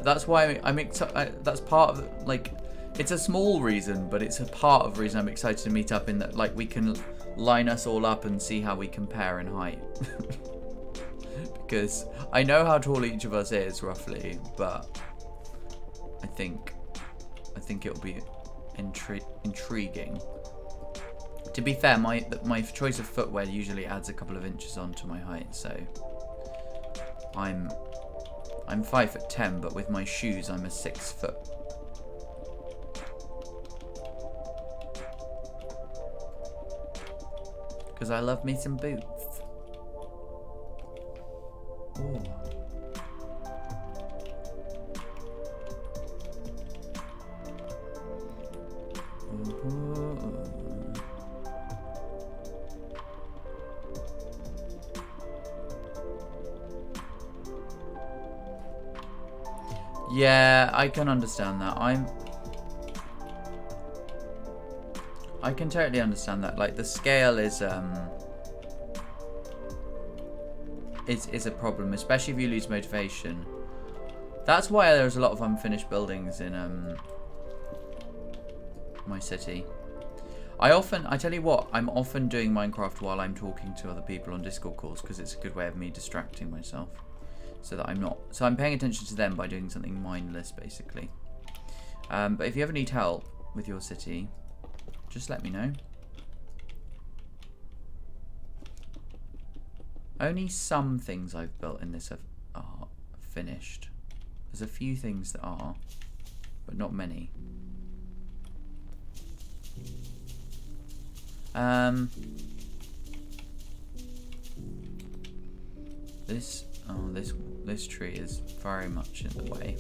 that's why I'm excited. That's part of like, it's a small reason, but it's a part of the reason I'm excited to meet up. In that, like, we can line us all up and see how we compare in height. Because I know how tall each of us is roughly, but I think it'll be intriguing. To be fair, my choice of footwear usually adds a couple of inches onto my height, so I'm 5'10", but with my shoes I'm a 6 foot. Because I love me some boots. Ooh. Yeah, I can understand that. I can totally understand that. Like, the scale is a problem, especially if you lose motivation. That's why there's a lot of unfinished buildings in my city. I tell you what, I'm often doing Minecraft while I'm talking to other people on Discord calls, because it's a good way of me distracting myself. So that I'm paying attention to them by doing something mindless, basically. But if you ever need help with your city, just let me know. Only some things I've built in this are finished. There's a few things that are, but not many. This tree is very much in the way.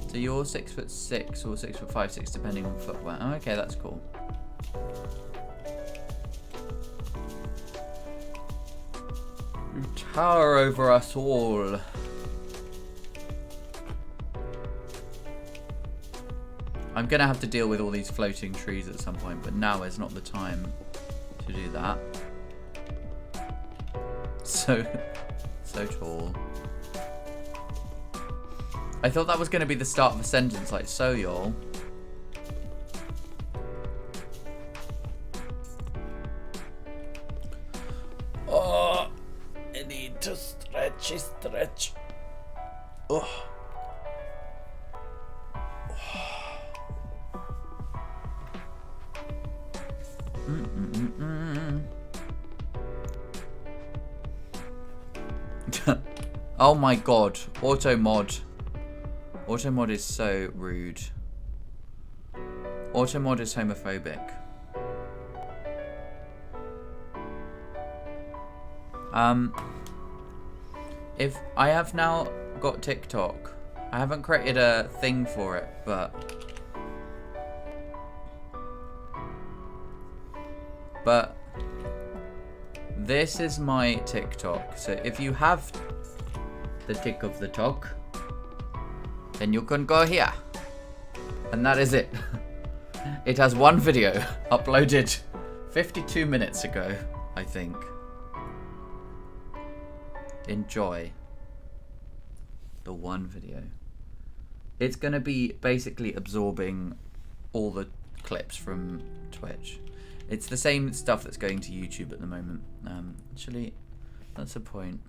So you're 6'6" or 6'5", depending on footwear. Oh, okay, that's cool. You tower over us all. I'm gonna have to deal with all these floating trees at some point, but now is not the time to do that. So tall. I thought that was going to be the start of a sentence, like, so y'all. Oh, I need to stretch. Oh. Oh my god, auto mod. Auto mod is so rude. Auto mod is homophobic. If I have now got TikTok, I haven't created a thing for it, but this is my TikTok. So if you have the tick of the talk, then you can go here. And that is it. It has one video uploaded 52 minutes ago, I think. Enjoy the one video. It's going to be basically absorbing all the clips from Twitch. It's the same stuff that's going to YouTube at the moment. Actually, that's a point.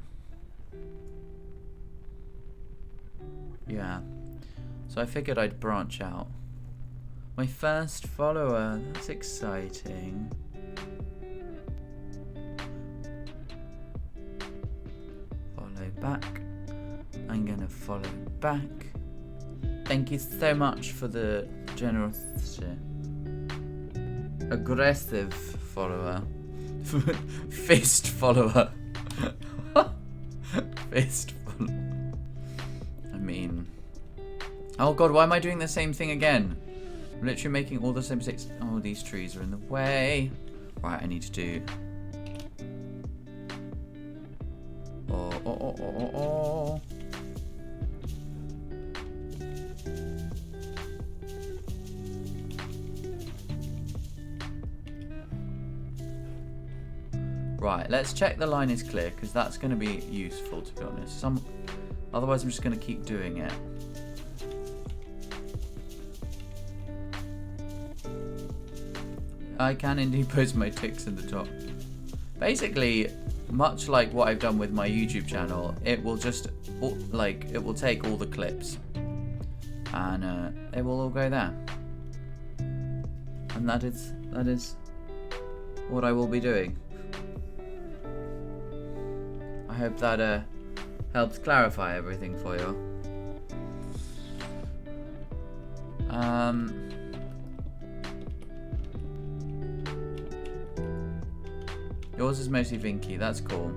Yeah. So I figured I'd branch out. My first follower. That's exciting. Follow back. I'm gonna follow back. Thank you so much for the generosity. Aggressive follower. Fist follower. Fist follower. I mean... Oh god, why am I doing the same thing again? I'm literally making all the same mistakes. Oh, these trees are in the way. Right, I need to do... Oh. Right, let's check the line is clear, because that's going to be useful, to be honest. Otherwise, I'm just going to keep doing it. I can indeed post my ticks in the top. Basically, much like what I've done with my YouTube channel, it will just, it will take all the clips, and it will all go there. And that is what I will be doing. I hope that helps clarify everything for you. Yours is mostly Vinky, that's cool.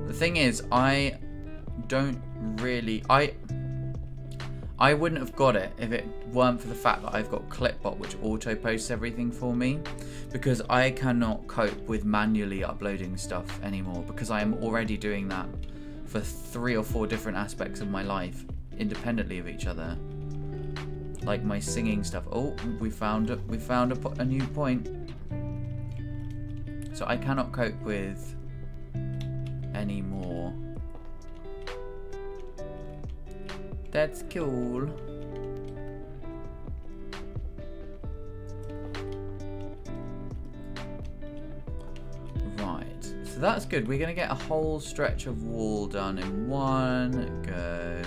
The thing is, I don't really... I wouldn't have got it if it weren't for the fact that I've got Clipbot, which auto-posts everything for me, because I cannot cope with manually uploading stuff anymore, because I am already doing that for 3 or 4 different aspects of my life, independently of each other. Like my singing stuff. Oh, we found a new point. So I cannot cope with any more. That's cool. Right, so that's good. We're gonna get a whole stretch of wall done in one go.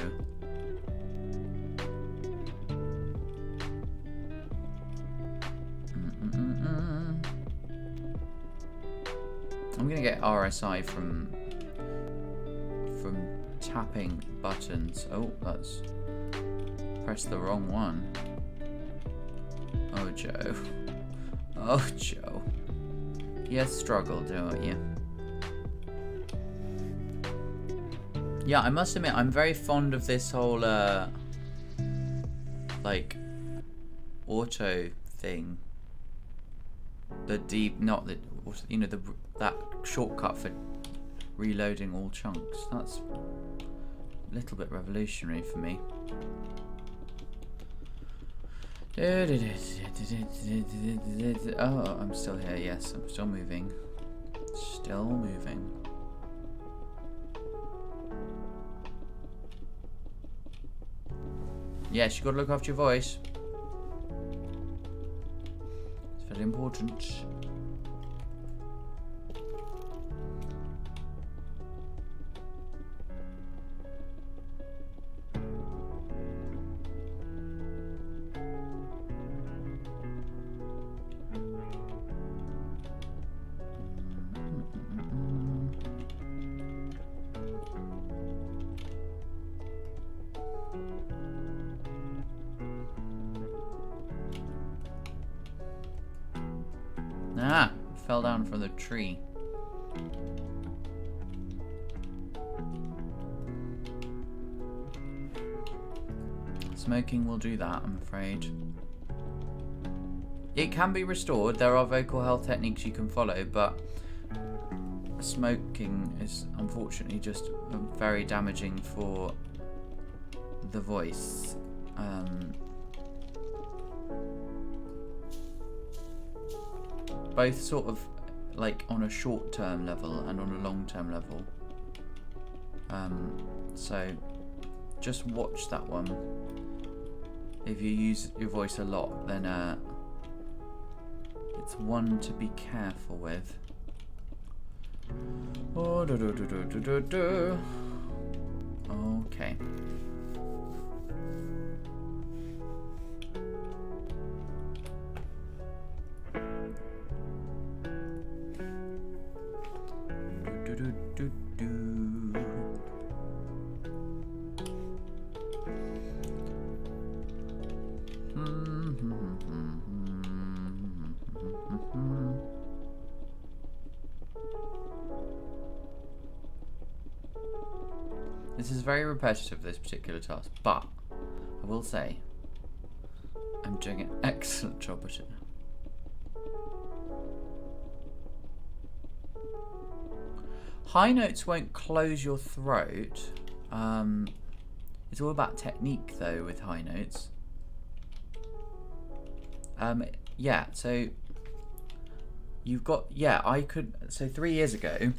I'm gonna get RSI from tapping buttons. Oh, that's pressed the wrong one. Oh, Joe. Oh, Joe. You struggle, don't you? Yeah, I must admit, I'm very fond of this whole like auto thing. The deep, not the, you know, that shortcut for reloading all chunks. That's a little bit revolutionary for me. Oh, I'm still here. Yes, I'm still moving. Still moving. Yes, you gotta look after your voice. It's very important. Ah, fell down from the tree. Smoking will do that, I'm afraid. It can be restored. There are vocal health techniques you can follow, but smoking is unfortunately just very damaging for the voice. Both sort of like on a short-term level and on a long-term level. So just watch that one. if you use your voice a lot, then it's one to be careful with. Oh, okay. This is very repetitive, this particular task, but I will say I'm doing an excellent job at it. High notes won't close your throat. It's all about technique though with high notes. Yeah, so you've got, so 3 years ago,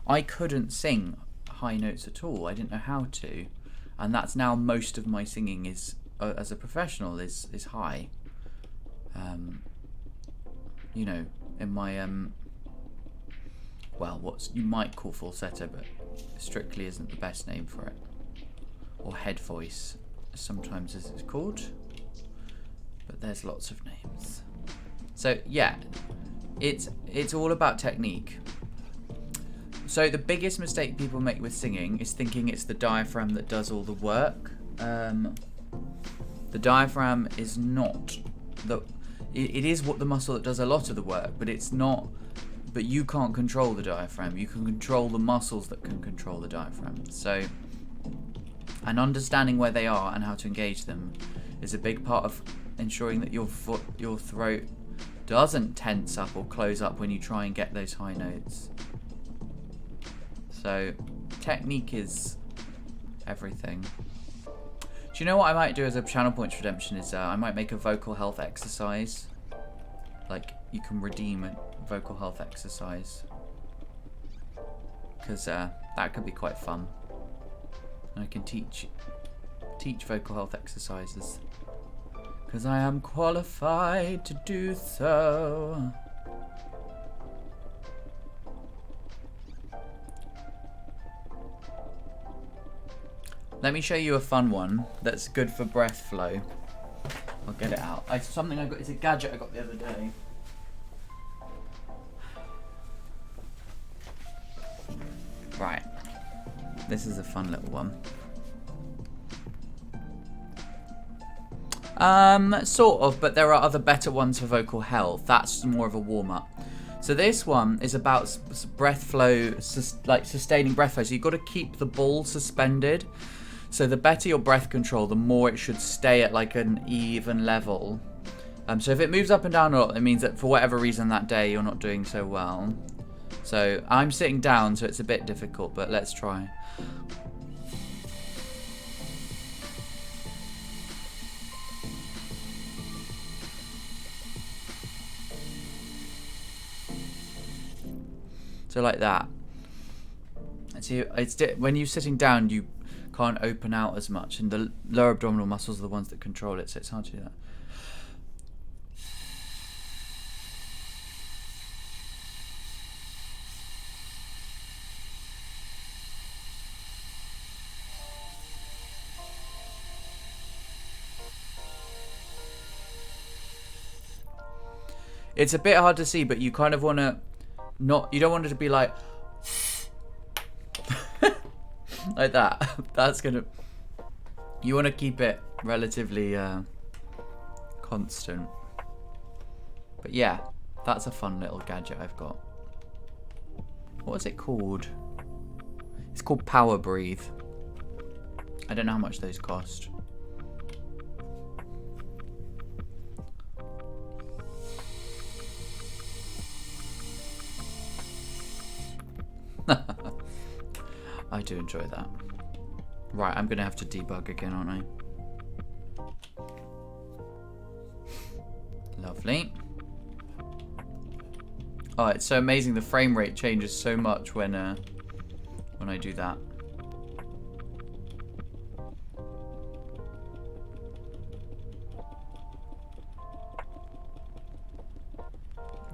I couldn't sing high notes at all. I didn't know how to. And that's now most of my singing is, as a professional, is high. You know, in my, well, what you might call falsetto, but strictly isn't the best name for it. Or head voice, sometimes as it's called. But there's lots of names. So yeah, it's all about technique. So the biggest mistake people make with singing is thinking it's the diaphragm that does all the work. The diaphragm is not it is what the muscle that does a lot of the work, but it's not. But you can't control the diaphragm. You can control the muscles that can control the diaphragm. So, and understanding where they are and how to engage them is a big part of ensuring that your throat doesn't tense up or close up when you try and get those high notes. So, technique is everything. Do you know what I might do as a channel points redemption is I might make a vocal health exercise. Like, you can redeem a vocal health exercise. Because that could be quite fun. And I can teach vocal health exercises. Because I am qualified to do so. Let me show you a fun one that's good for breath flow. I'll get it out. It's a gadget I got the other day. Right. This is a fun little one. Sort of, but there are other better ones for vocal health. That's more of a warm-up. So this one is about breath flow, like sustaining breath flow. So you've got to keep the ball suspended. So the better your breath control, the more it should stay at like an even level. So if it moves up and down a lot, it means that for whatever reason that day you're not doing so well. So I'm sitting down, so it's a bit difficult, but let's try. So like that. So when you're sitting down, you can't open out as much, and the lower abdominal muscles are the ones that control it, so it's hard to do that. It's a bit hard to see, but you kind of want to you don't want it to be like like that. You want to keep it relatively constant. But yeah, that's a fun little gadget I've got. What is it called? It's called Power Breathe. I don't know how much those cost. I do enjoy that. Right, I'm gonna have to debug again, aren't I? Lovely. Oh, it's so amazing. The frame rate changes so much when I do that.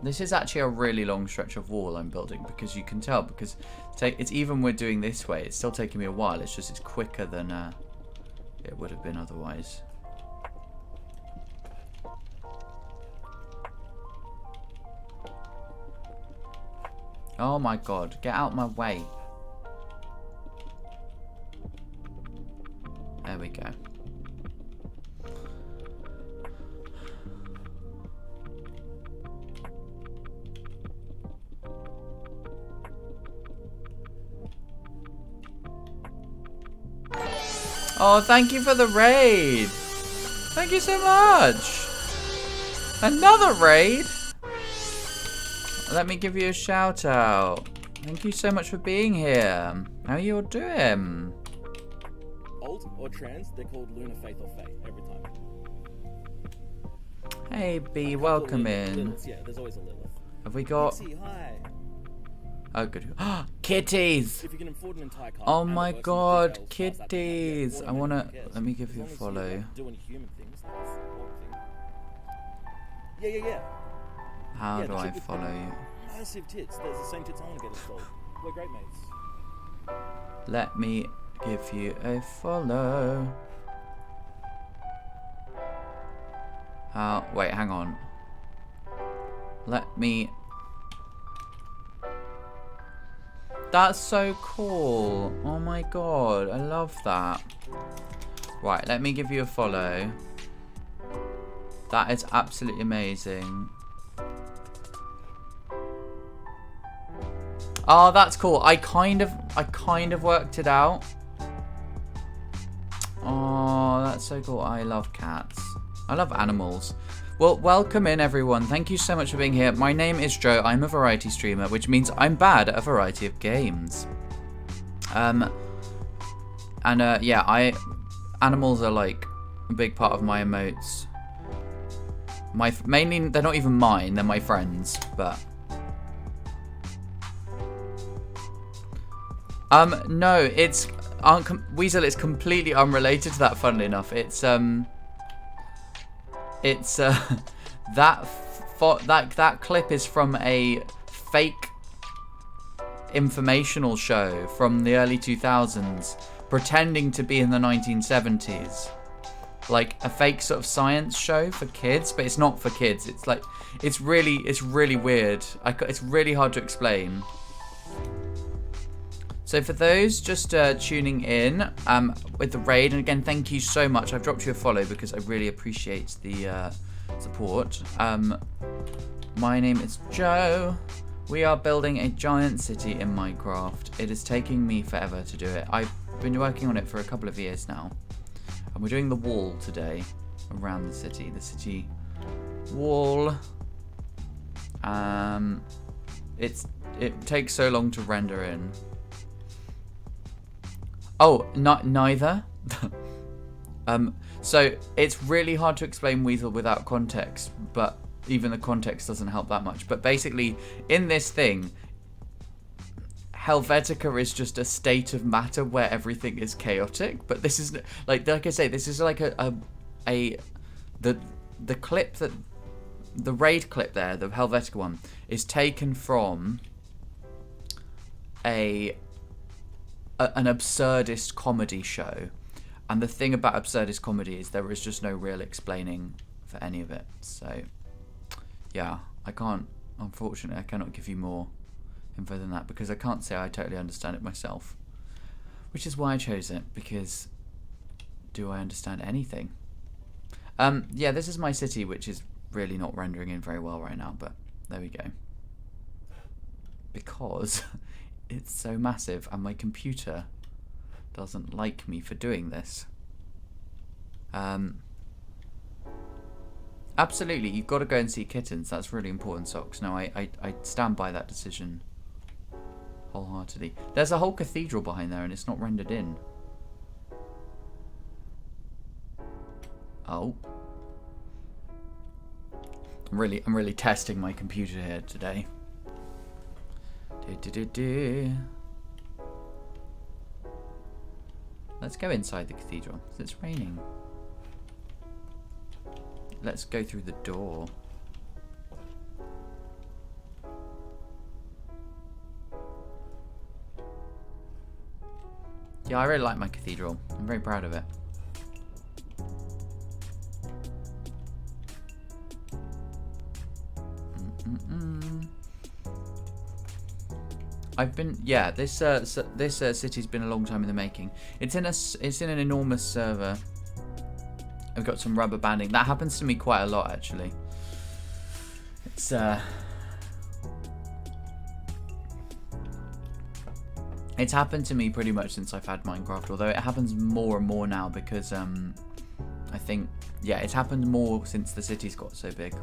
This is actually a really long stretch of wall I'm building, because you can tell, because it's even we're doing this way, it's still taking me a while. It's just it's quicker than it would have been otherwise. Oh my god, get out my way. There we go. Oh, thank you for the raid. Thank you so much. Another raid. Let me give you a shout out. Thank you so much for being here. How are you all doing? Alt or trans, they're called Luna Faith or Faith every time. Hey B, welcome in. Lilith, yeah, there's always a Lilith. Have we got... Pixie, hi. Oh, good. Kitties! If you can afford an entire car, Oh and it my works in god, details, past that, yeah, kitties! I wanna... who cares? Let me give As you a long as follow. don't do any human things, that's the important thing. Yeah. How Yeah, do the I chick with follow you? Massive tits. There's the same tits I want to get installed. We're great mates. Let me give you a follow. Wait, hang on. Let me... That's so cool. Oh my god, I love that. Right, let me give you a follow. That is absolutely amazing. Oh, that's cool. I kind of worked it out. Oh, that's so cool. I love cats. I love animals. Well, welcome in everyone. Thank you so much for being here. My name is Joe. I'm a variety streamer, which means I'm bad at a variety of games. Yeah, animals are like a big part of my emotes. Mainly, they're not even mine. They're my friends, but. No, it's Weasel. It's completely unrelated to that. Funnily enough, it's that clip is from a fake informational show from the early 2000s, pretending to be in the 1970s, like a fake sort of science show for kids, but it's not for kids. It's like it's really weird. It's really hard to explain. So for those just tuning in with the raid, and again, thank you so much. I've dropped you a follow because I really appreciate the support. My name is Joe. We are building a giant city in Minecraft. It is taking me forever to do it. I've been working on it for a couple of years now. And we're doing the wall today around the city. The city wall. It takes so long to render in. Oh, neither. So it's really hard to explain Weasel without context, but even the context doesn't help that much. But basically, in this thing, Helvetica is just a state of matter where everything is chaotic. But this is like I say, this is like the clip that the raid clip there, the Helvetica one, is taken from an absurdist comedy show. And the thing about absurdist comedy is there is just no real explaining for any of it. So, yeah, unfortunately, I cannot give you more info than that because I can't say I totally understand it myself. Which is why I chose it, because do I understand anything? Yeah, this is my city, which is really not rendering in very well right now, but there we go. Because it's so massive and my computer doesn't like me for doing this. Absolutely, you've got to go and see kittens. That's really important, Socks. No, I stand by that decision wholeheartedly. There's a whole cathedral behind there and it's not rendered in. Oh. I'm really testing my computer here today. Let's go inside the cathedral. It's raining. Let's go through the door. Yeah, I really like my cathedral. I'm very proud of it. I've been, yeah. This city's been a long time in the making. It's in an enormous server. I've got some rubber banding. That happens to me quite a lot, actually. It's happened to me pretty much since I've had Minecraft, although it happens more and more now because I think, yeah, it's happened more since the city's got so big.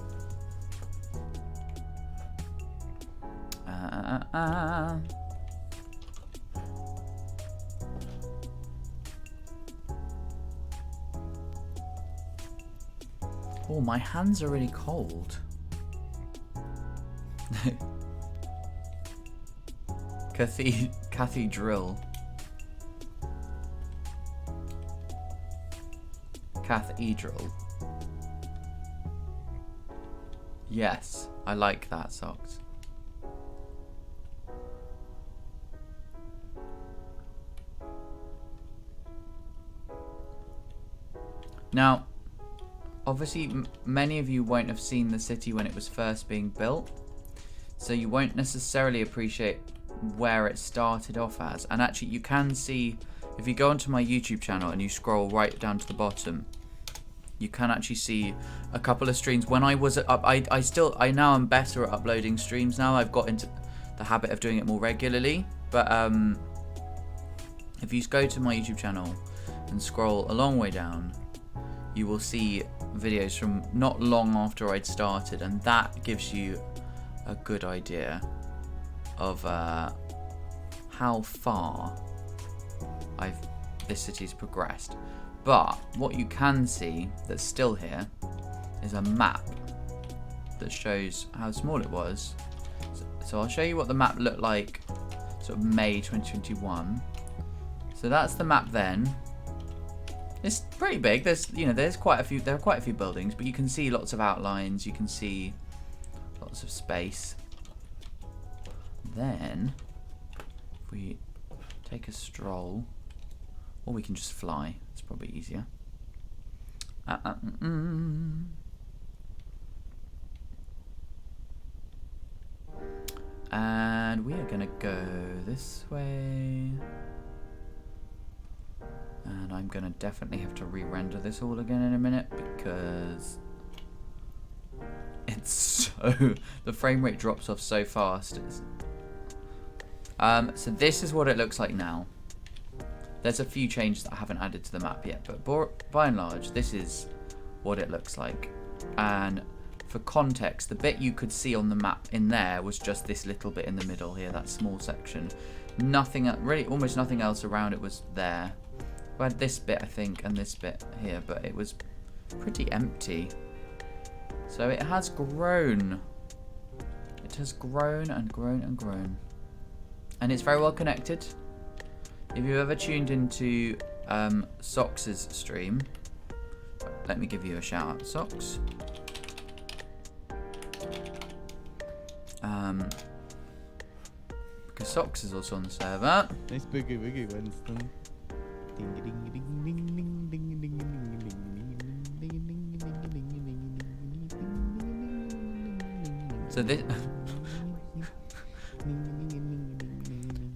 Oh, my hands are really cold. Cathedral. Cathedral. Yes, I like that, Socks. Now, obviously, many of you won't have seen the city when it was first being built, so you won't necessarily appreciate where it started off as. And actually, you can see, if you go onto my YouTube channel and you scroll right down to the bottom, you can actually see a couple of streams. When I was up, I now am better at uploading streams now. I've got into the habit of doing it more regularly. But if you go to my YouTube channel and scroll a long way down, you will see videos from not long after I'd started, and that gives you a good idea of how far this city's progressed. But what you can see that's still here is a map that shows how small it was. So I'll show you what the map looked like sort of May 2021. So that's the map then. It's pretty big. There are quite a few buildings, but you can see lots of outlines, you can see lots of space. Then if we take a stroll, or we can just fly, it's probably easier. And we are gonna go this way. And I'm gonna definitely have to re-render this all again in a minute because it's the frame rate drops off so fast. So this is what it looks like now. There's a few changes that I haven't added to the map yet, but by and large, this is what it looks like. And for context, the bit you could see on the map in there was just this little bit in the middle here, that small section. Nothing, really, almost nothing else around it was there. We had this bit, I think, and this bit here, but it was pretty empty. So it has grown. It has grown and grown and grown. And it's very well connected. If you've ever tuned into Socks's stream, let me give you a shout out, Socks. Because Socks is also on the server. Nice boogie woogie, Winston. Ding ding ding ding ding ding ding ding. So this.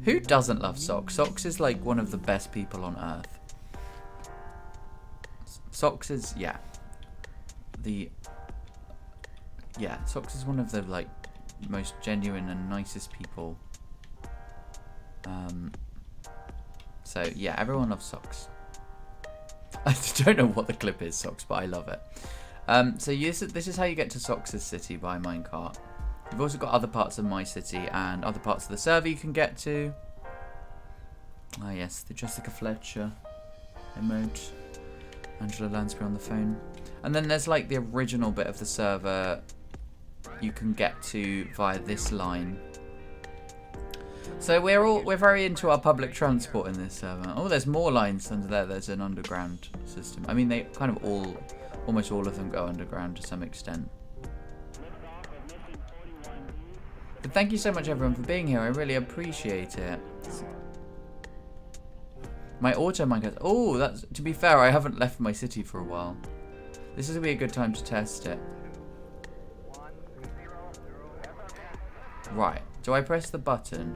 Who doesn't love Socks? Socks is like one of the best people on earth. Socks is Socks is one of the like most genuine and nicest people. So yeah, everyone loves Socks. I don't know what the clip is, Socks, but I love it. So this is how you get to Socks' city by minecart. You've also got other parts of my city and other parts of the server you can get to. Ah yes, the Jessica Fletcher emote. Angela Lansbury on the phone. And then there's like the original bit of the server you can get to via this line. So we're very into our public transport in this server. Oh, there's more lines under there. There's an underground system. I mean, they kind of almost all of them go underground to some extent. But thank you so much everyone for being here. I really appreciate it. My auto minecart. Oh, that's, to be fair, I haven't left my city for a while. This is gonna be a good time to test it. Right. Do I press the button?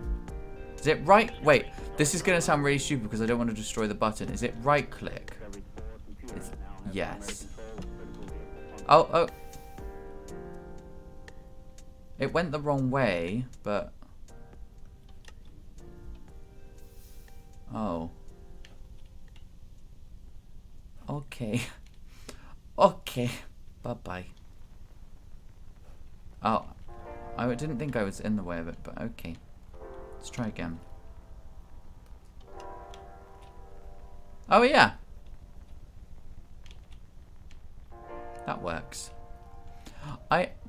Is it right? Wait. This is gonna sound really stupid because I don't want to destroy the button. Is it right click? It's, yes. Oh. It went the wrong way, but... Oh. Okay. Okay. Bye-bye. Oh. I didn't think I was in the way of it, but okay. Let's try again. Oh, yeah. That works.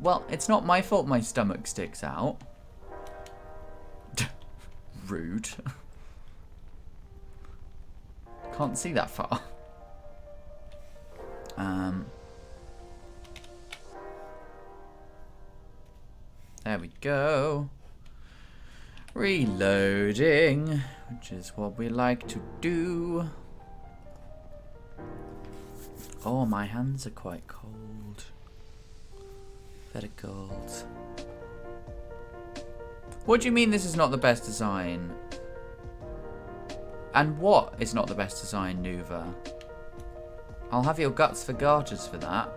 Well, it's not my fault my stomach sticks out. Rude. Can't see that far. There we go. Reloading, which is what we like to do. Oh, my hands are quite cold. Very cold. What do you mean this is not the best design? And what is not the best design, Nuva? I'll have your guts for garters for that.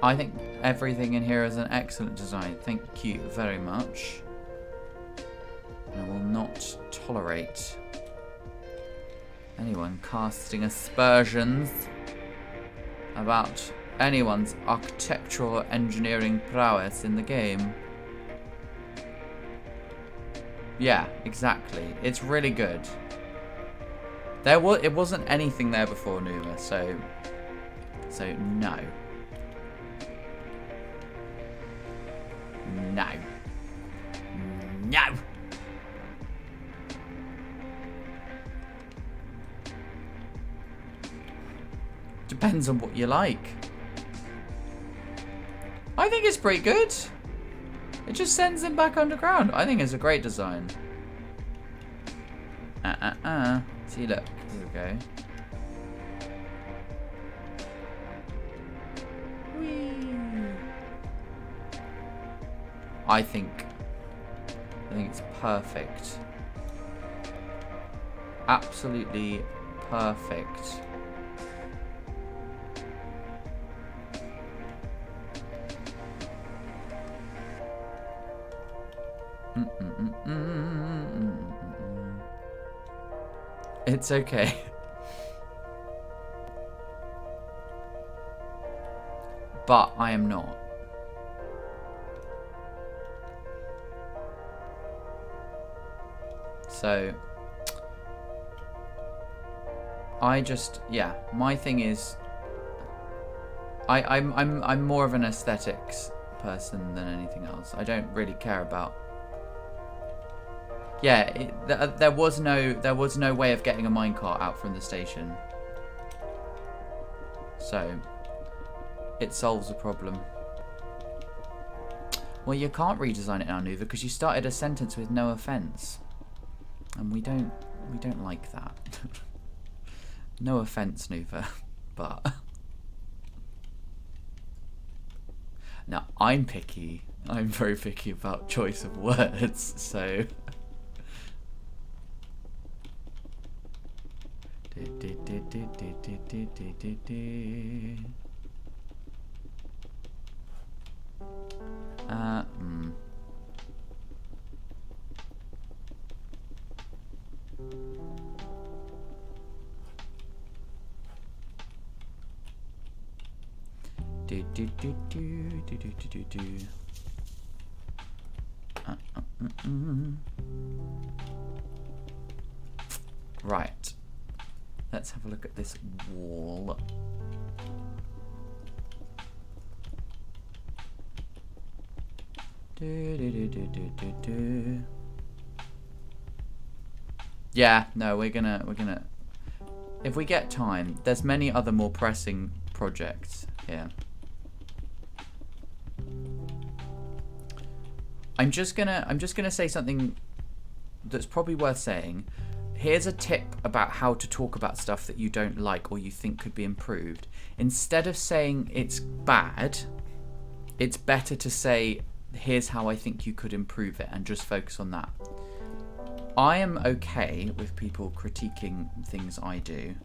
I think everything in here is an excellent design. Thank you very much. I will not tolerate anyone casting aspersions about anyone's architectural or engineering prowess in the game. Yeah, exactly. It's really good. It wasn't anything there before, Numa, so no. No. No. Depends on what you like. I think it's pretty good. It just sends them back underground. I think it's a great design. See, look. Here we go. I think it's perfect. Absolutely perfect. It's okay. But I am not. So I just, yeah, my thing is I'm more of an aesthetics person than anything else. I don't really care about. Yeah, there was no way of getting a minecart out from the station. So it solves a problem. Well, you can't redesign it now, Nuva, because you started a sentence with no offense. And we don't like that. No offense, Nuva, but now I'm picky. I'm very picky about choice of words, so Right. Let's have a look at this wall. Yeah, no, we're gonna if we get time, there's many other more pressing projects here. I'm just gonna say something that's probably worth saying. Here's a tip about how to talk about stuff that you don't like or you think could be improved. Instead of saying it's bad, it's better to say, here's how I think you could improve it, and just focus on that. I am okay with people critiquing things I do,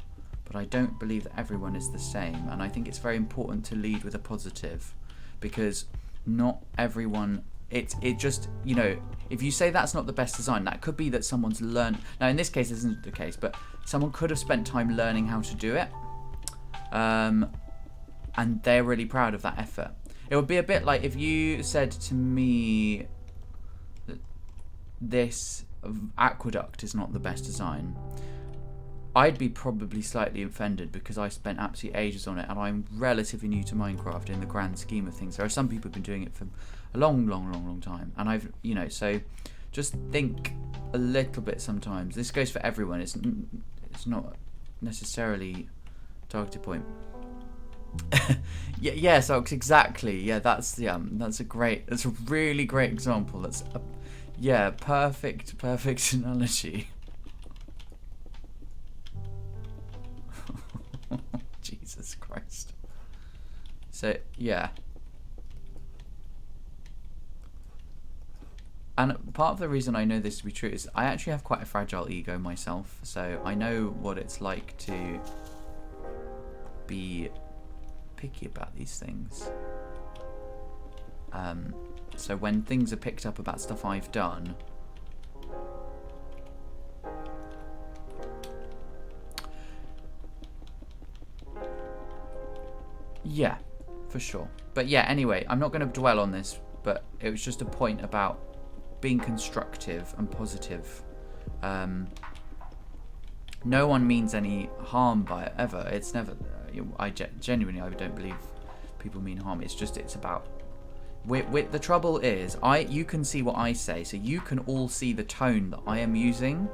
but I don't believe that everyone is the same, and I think it's very important to lead with a positive, because not everyone, it just, you know, if you say that's not the best design, that could be that someone's learned. Now in this case this isn't the case, but someone could have spent time learning how to do it, and they're really proud of that effort. It would be a bit like if you said to me that this aqueduct is not the best design. I'd be probably slightly offended because I spent absolutely ages on it, and I'm relatively new to Minecraft in the grand scheme of things. There are some people who've been doing it for a long time, and I've, you know, so just think a little bit sometimes. This goes for everyone. It's not necessarily targeted point. Yeah, so exactly. Yeah, that's a really great example. That's a perfect analogy. Jesus Christ. So yeah. And part of the reason I know this to be true is I actually have quite a fragile ego myself, so I know what it's like to be picky about these things. So when things are picked up about stuff I've done, yeah, for sure. But yeah, anyway, I'm not going to dwell on this, but it was just a point about being constructive and positive. No one means any harm by it, ever. It's never, genuinely, I don't believe people mean harm. It's just, it's about, the trouble is, you can see what I say, so you can all see the tone that I am using.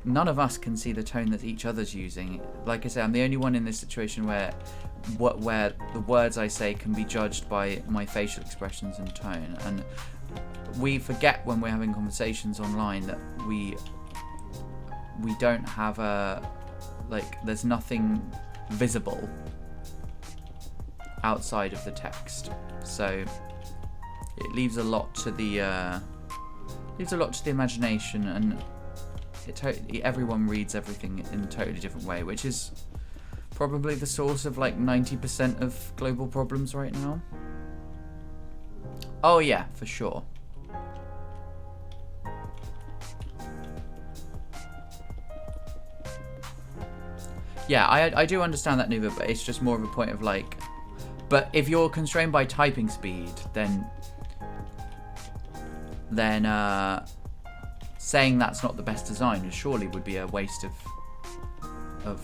None of us can see the tone that each other's using. Like I say, I'm the only one in this situation where the words I say can be judged by my facial expressions and tone. And we forget when we're having conversations online that we don't have there's nothing visible outside of the text. So it leaves a lot to the imagination, and everyone reads everything in a totally different way, which is probably the source of like 90% of global problems right now. Oh yeah, for sure. Yeah, I do understand that, Nuva, but it's just more of a point of like, but if you're constrained by typing speed, then saying that's not the best design surely would be a waste of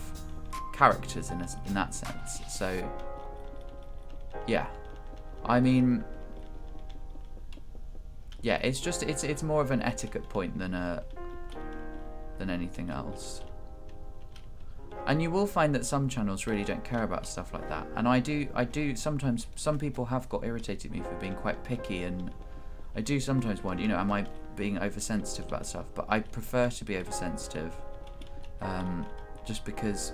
characters in that sense. So yeah, I mean, yeah, it's just it's more of an etiquette point than anything else. And you will find that some channels really don't care about stuff like that. And I do sometimes, some people have got irritated at me for being quite picky, and I do sometimes wonder, you know, am I being oversensitive about stuff? But I prefer to be oversensitive, just because,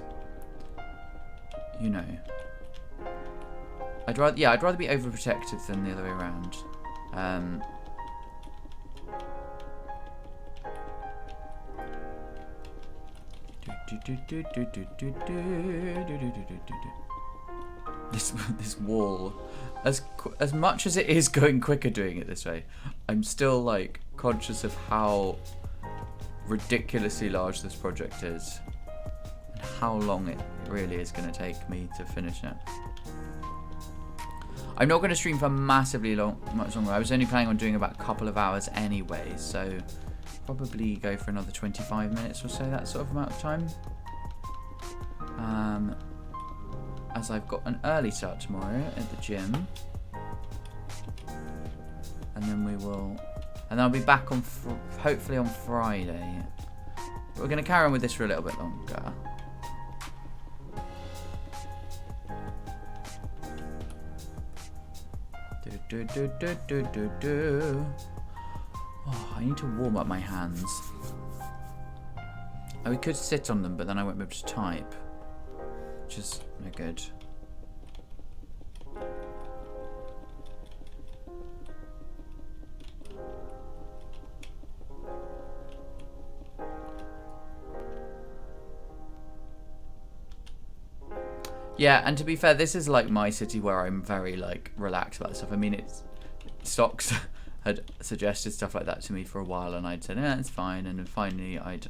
you know, I'd rather be overprotective than the other way around. This wall, as much as it is going quicker doing it this way, I'm still like conscious of how ridiculously large this project is and how long it really is going to take me to finish it. I'm not going to stream for much longer. I was only planning on doing about a couple of hours anyway, so probably go for another 25 minutes or so, that sort of amount of time. As I've got an early start tomorrow at the gym, and then I'll be back on hopefully on Friday. But we're going to carry on with this for a little bit longer. Oh, I need to warm up my hands. We could sit on them, but then I won't be able to type. Which is no good. Yeah, and to be fair, this is like my city where I'm very like relaxed about stuff. I mean, it's Stocks had suggested stuff like that to me for a while, and I'd said, "Yeah, it's fine," and then finally I'd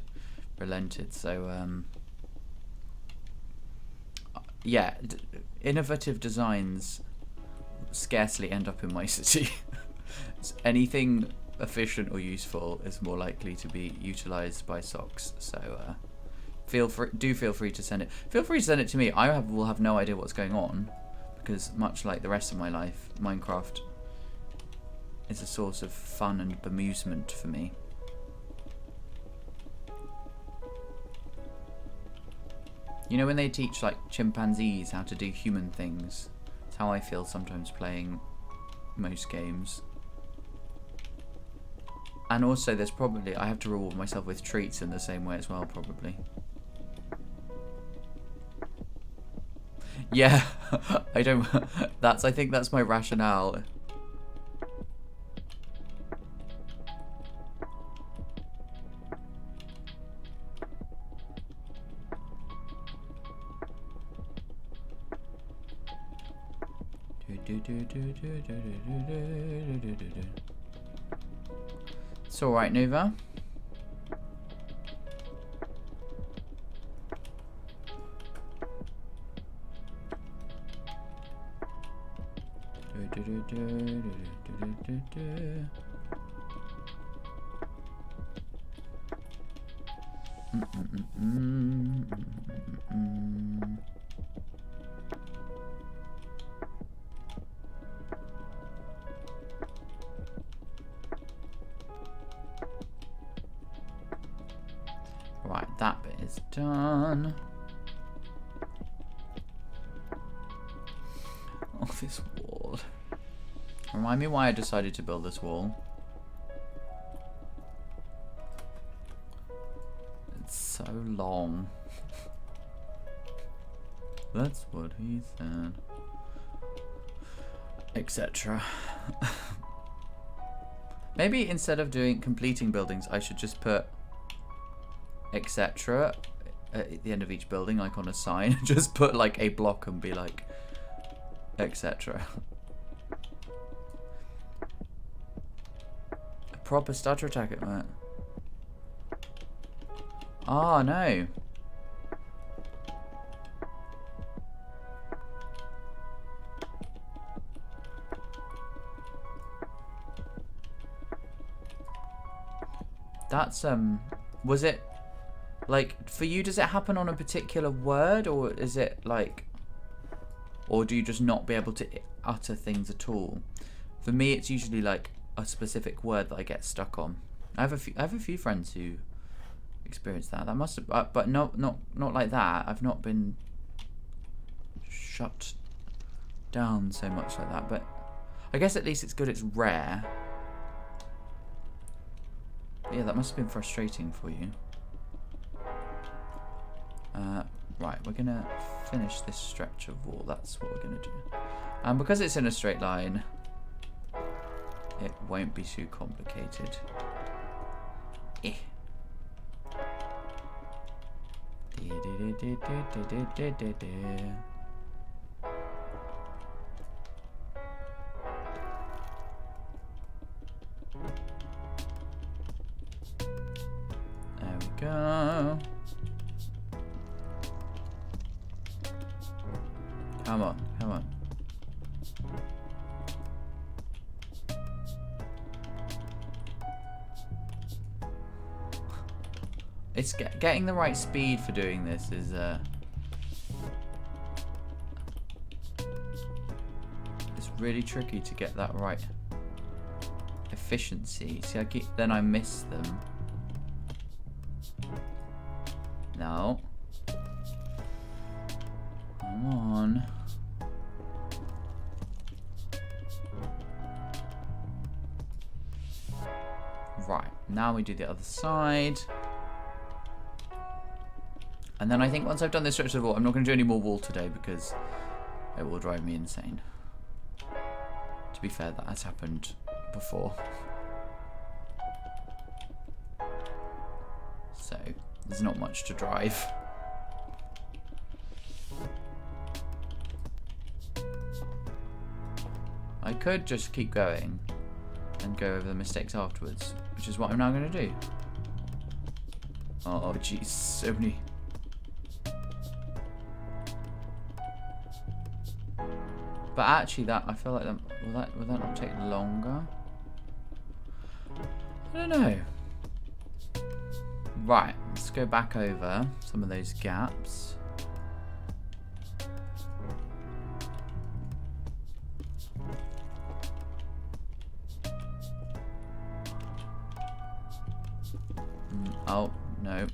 relented. So yeah, innovative designs scarcely end up in my city. Anything efficient or useful is more likely to be utilized by Socks. So feel free to send it. Feel free to send it to me. Will have no idea what's going on, because much like the rest of my life, Minecraft is a source of fun and bemusement for me. You know when they teach like chimpanzees how to do human things? It's how I feel sometimes playing most games. And also there's probably, I have to reward myself with treats in the same way as well, probably. Yeah, I think that's my rationale. It's alright, Nova. Right, that bit is done. Oh, this wall. Remind me why I decided to build this wall. It's so long. That's what he said. Etc. Maybe instead of completing buildings, I should just put etc. at the end of each building, like on a sign. Just put like a block and be like etc. A proper stutter attack at that. Oh no. That's was it like for you, does it happen on a particular word, or is it like, or do you just not be able to utter things at all? For me, it's usually like a specific word that I get stuck on. I have a few friends who experience that. That must have, but not like that. I've not been shut down so much like that. But I guess at least it's good. It's rare. But yeah, that must have been frustrating for you. Right, we're gonna finish this stretch of wall. That's what we're gonna do. And because it's in a straight line, it won't be too complicated. Eh. There we go. Come on, come on. It's getting the right speed for doing this is it's really tricky to get that right efficiency. See, then I miss them. No. Come on. Right, now we do the other side. And then I think once I've done this stretch of the wall, I'm not going to do any more wall today because it will drive me insane. To be fair, that has happened before. So, there's not much to drive. I could just keep going and go over the mistakes afterwards, which is what I'm now going to do. Oh, jeez, so many. But actually, I feel like will that not take longer? I don't know. Right, let's go back over some of those gaps. Oh, no.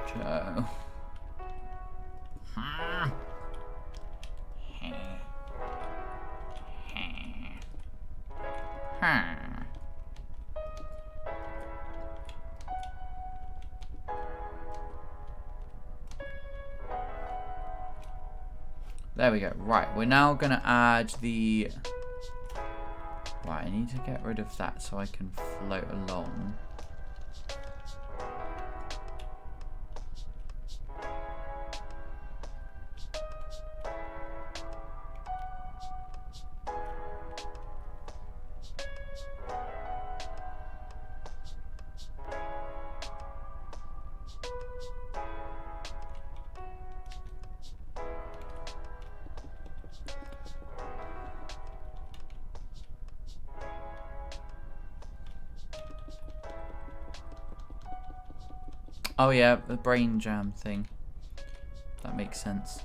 Joe. There we go. Right, we're now going to add the... Right, I need to get rid of that so I can float along. Oh yeah, the brain jam thing. That makes sense.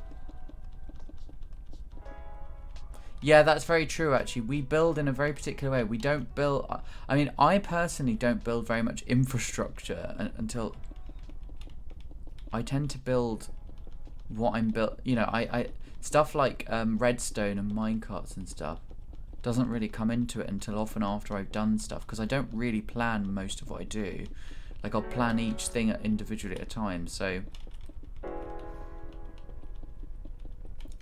Yeah, that's very true actually. We build in a very particular way. We don't build... I mean, I personally don't build very much infrastructure until... I tend to build what I'm built... You know, I stuff like redstone and minecarts and stuff doesn't really come into it until often after I've done stuff, because I don't really plan most of what I do. Like, I'll plan each thing individually at a time, so...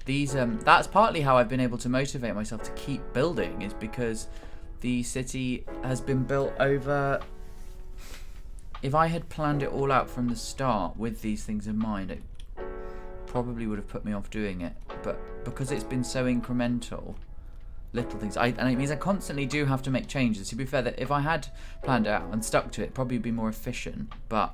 These, that's partly how I've been able to motivate myself to keep building, is because the city has been built over... If I had planned it all out from the start with these things in mind, it probably would have put me off doing it. But because it's been so incremental... little things, and it means I constantly do have to make changes. To be fair, that if I had planned it out and stuck to it, it'd probably be more efficient. But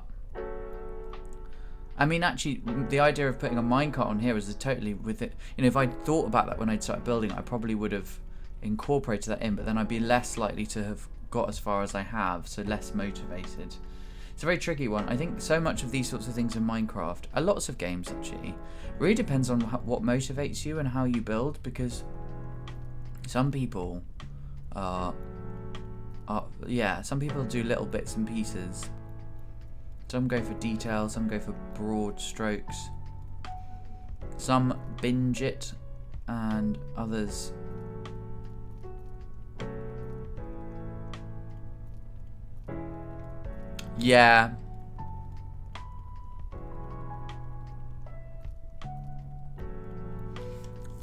I mean, actually, the idea of putting a minecart on here is totally with it. You know, if I'd thought about that when I'd started building, I probably would have incorporated that in. But then I'd be less likely to have got as far as I have, so less motivated. It's a very tricky one. I think so much of these sorts of things in Minecraft, lots of games actually, really depends on what motivates you and how you build, because some people some people do little bits and pieces. Some go for detail, some go for broad strokes. Some binge it, and others yeah.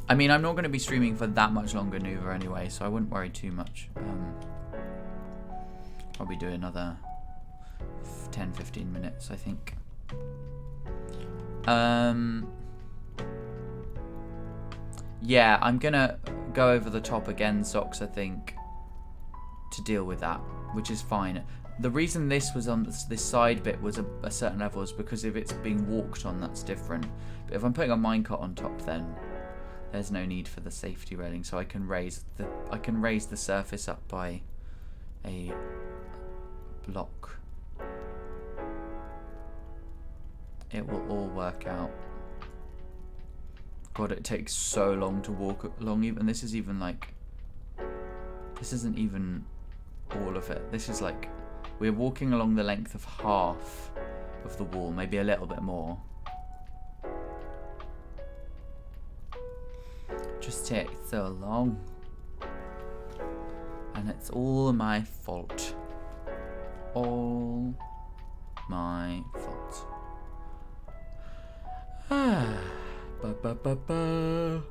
I mean, I'm not going to be streaming for that much longer, Nuva, anyway, so I wouldn't worry too much. Probably do another 10-15 minutes, I think. Yeah, I'm going to go over the top again, Socks, I think, to deal with that, which is fine. The reason this was on this side bit was a certain level is because if it's being walked on, that's different. But if I'm putting a minecart on top, then there's no need for the safety railing, so I can raise the surface up by a block. It will all work out. God, it takes so long to walk along. Even this isn't even all of it. This is like we're walking along the length of half of the wall, maybe a little bit more. just takes so long. And it's all my fault. All my fault. Ah. Ba ba ba ba.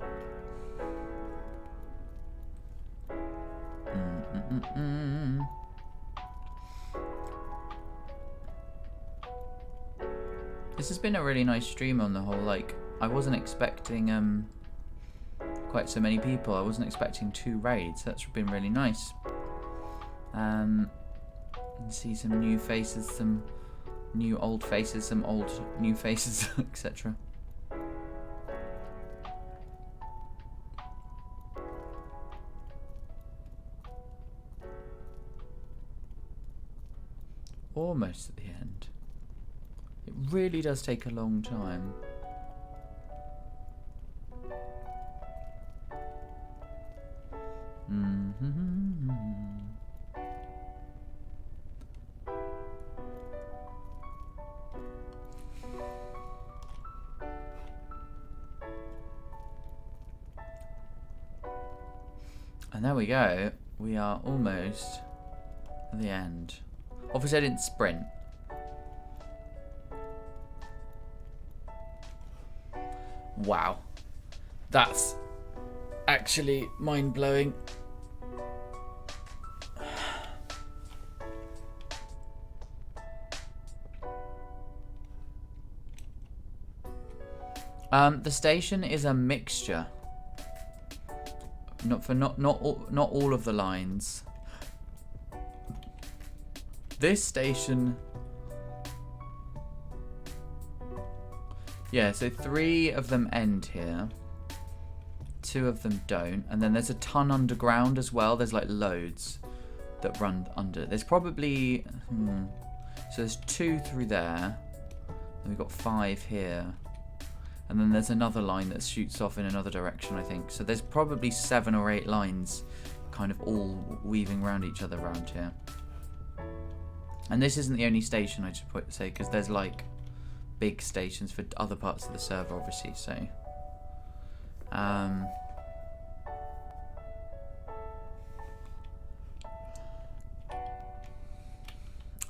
This has been a really nice stream on the whole. Like, I wasn't expecting quite so many people. I wasn't expecting 2 raids. That's been really nice. See some new faces, some new old faces, some old new faces, etc. Almost at the end. It really does take a long time. And there we go. We are almost at the end. Obviously I didn't sprint. Wow. That's actually mind-blowing. The station is a mixture. Not all of the lines. This station, yeah, so 3 of them end here, 2 of them don't, and then there's a ton underground as well. There's like loads that run under. There's probably so there's 2 through there, and we've got 5 here, and then there's another line that shoots off in another direction, I think. So there's probably 7 or 8 lines kind of all weaving around each other around here. And this isn't the only station, I should say, because there's like big stations for other parts of the server, obviously. So,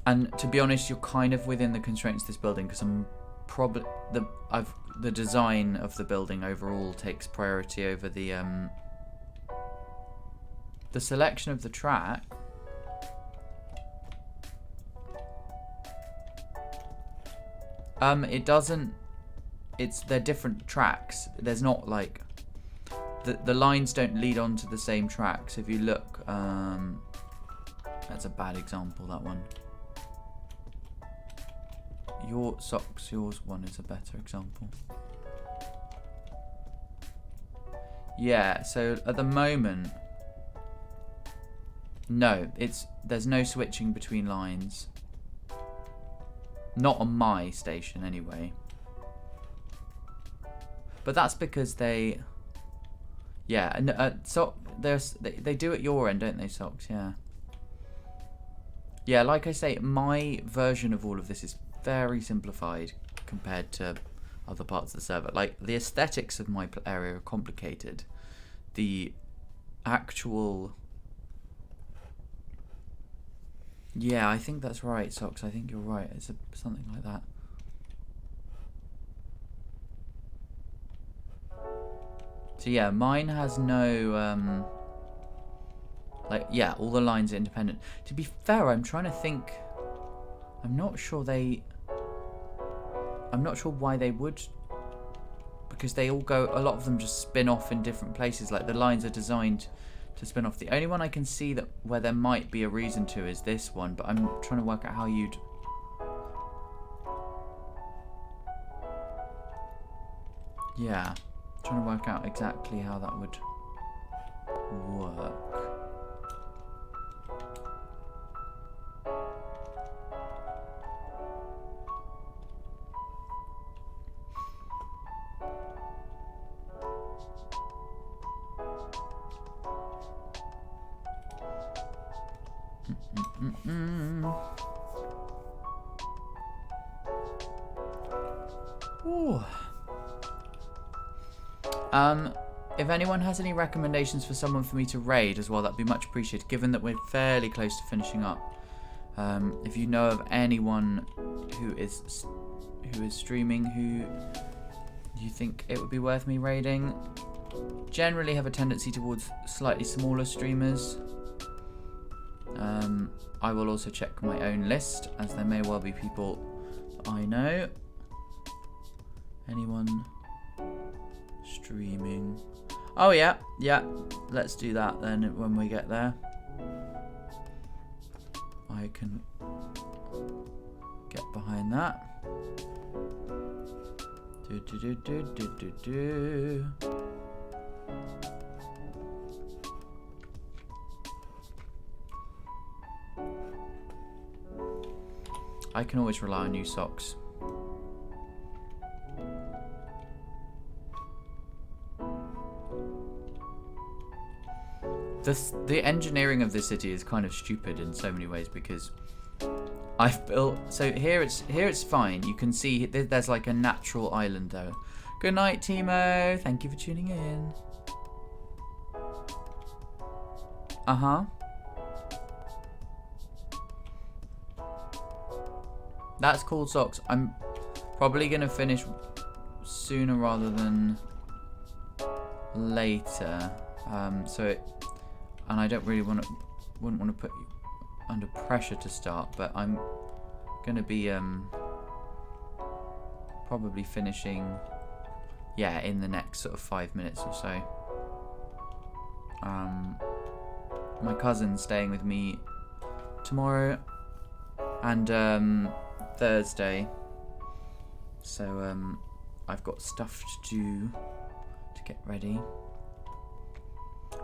and to be honest, you're kind of within the constraints of this building, because I'm probably the design of the building overall takes priority over the selection of the track. It doesn't. They're different tracks. There's not like the lines don't lead onto the same tracks. If you look, that's a bad example. That one. Yours one is a better example. Yeah. So at the moment, no. There's no switching between lines. Not on my station, anyway. But that's because they... Yeah, so they do at your end, don't they, Socks? Yeah. Yeah, like I say, my version of all of this is very simplified compared to other parts of the server. Like, the aesthetics of my area are complicated. The actual... Yeah, I think that's right, Socks. I think you're right. It's something like that. So yeah, mine has no, like, yeah, all the lines are independent. To be fair, I'm trying to think. I'm not sure why they would. Because they all go, a lot of them just spin off in different places. Like, the lines are designed to spin off. The only one I can see that where there might be a reason to is this one, but I'm trying to work out how you'd... Yeah, trying to work out exactly how that would work. if anyone has any recommendations for someone for me to raid as well, that'd be much appreciated, given that we're fairly close to finishing up. If you know of anyone who is streaming who you think it would be worth me raiding, generally have a tendency towards slightly smaller streamers. I will also check my own list, as there may well be people I know. Anyone streaming? Oh yeah, let's do that then when we get there. I can get behind that. I can always rely on new socks. The engineering of this city is kind of stupid in so many ways, because I've built, so here it's fine. You can see there's like a natural island though. Good night, Timo. Thank you for tuning in. That's cool socks. I'm probably gonna finish sooner rather than later. And I don't really wouldn't want to put you under pressure to start, but I'm gonna be probably finishing, yeah, in the next sort of 5 minutes or so. My cousin's staying with me tomorrow and Thursday, so I've got stuff to do to get ready.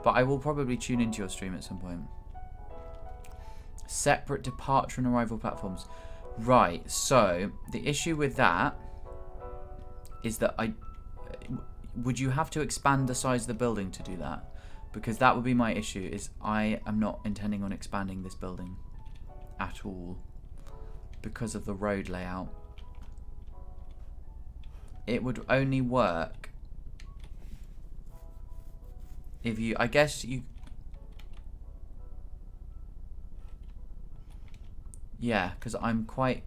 But I will probably tune into your stream at some point. Separate departure and arrival platforms. Right, so the issue with that is that would you have to expand the size of the building to do that? Because that would be my issue, is I am not intending on expanding this building at all because of the road layout. It would only work if you, I guess you, yeah, because I'm quite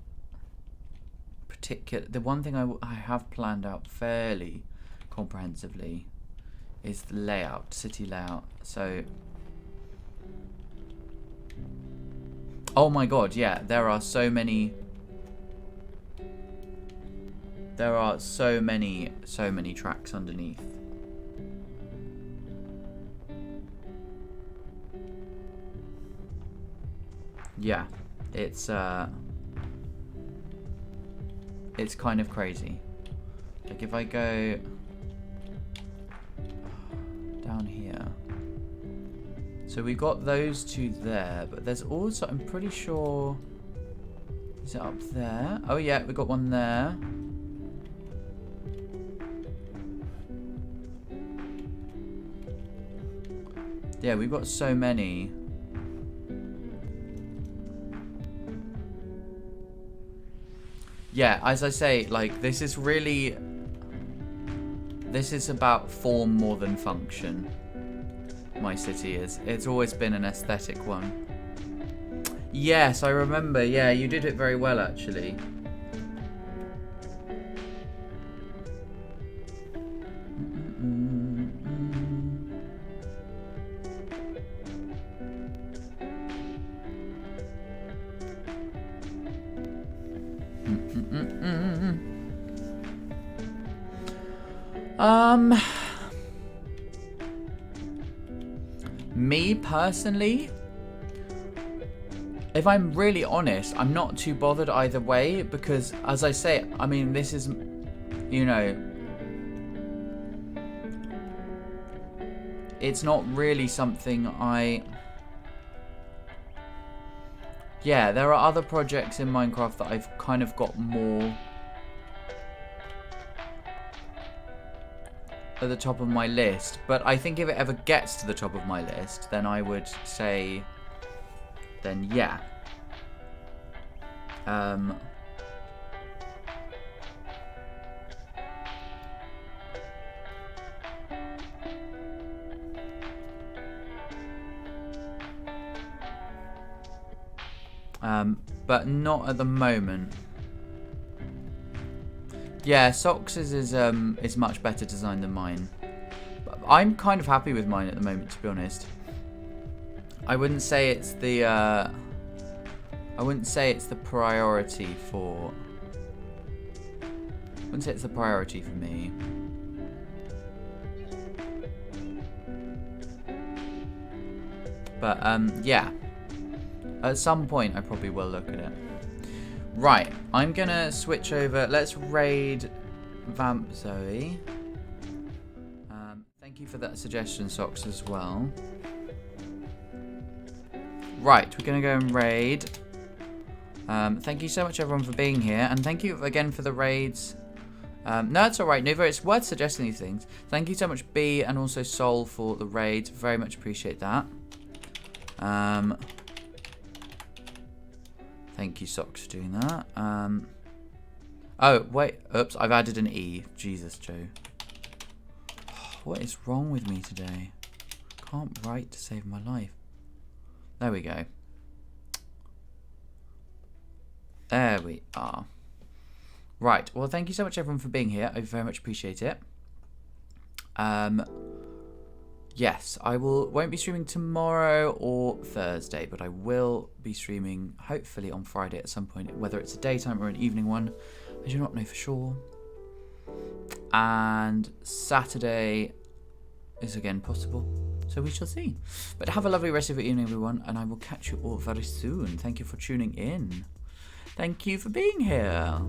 particular. The one thing I have planned out fairly comprehensively is the layout, city layout. So, oh my god, yeah, there are so many tracks underneath. Yeah, it's kind of crazy. Like if I go down here, so we got those two there, but there's also, I'm pretty sure, is it up there? Oh yeah, we got one there. Yeah, we've got so many. Yeah, as I say, like, this is about form more than function. My city is. It's always been an aesthetic one. Yes, I remember. Yeah, you did it very well, actually. Me personally, if I'm really honest, I'm not too bothered either way, because as I say, I mean, this is, you know, it's not really something yeah, there are other projects in Minecraft that I've kind of got more at the top of my list, but I think if it ever gets to the top of my list, then I would say, then yeah. but not at the moment. Yeah, Sox's is much better designed than mine. But I'm kind of happy with mine at the moment, to be honest. I wouldn't say it's the priority for. I wouldn't say it's the priority for me. But yeah. At some point, I probably will look at it. Right, I'm gonna switch over. Let's raid Vamp Zoe. Thank you for that suggestion, Sox, as well. Right, we're gonna go and raid. Thank you so much, everyone, for being here, and thank you again for the raids. No, it's alright, Nuva. It's worth suggesting these things. Thank you so much, B, and also Sol, for the raids. Very much appreciate that. Thank you, Socks, for doing that. Oh, wait. Oops, I've added an E. Jesus, Joe. What is wrong with me today? Can't write to save my life. There we go. There we are. Right. Well, thank you so much, everyone, for being here. I very much appreciate it. Yes, I won't be streaming tomorrow or Thursday, but I will be streaming hopefully on Friday at some point, whether it's a daytime or an evening one. I do not know for sure. And Saturday is again possible, so we shall see. But have a lovely rest of your evening, everyone, and I will catch you all very soon. Thank you for tuning in. Thank you for being here.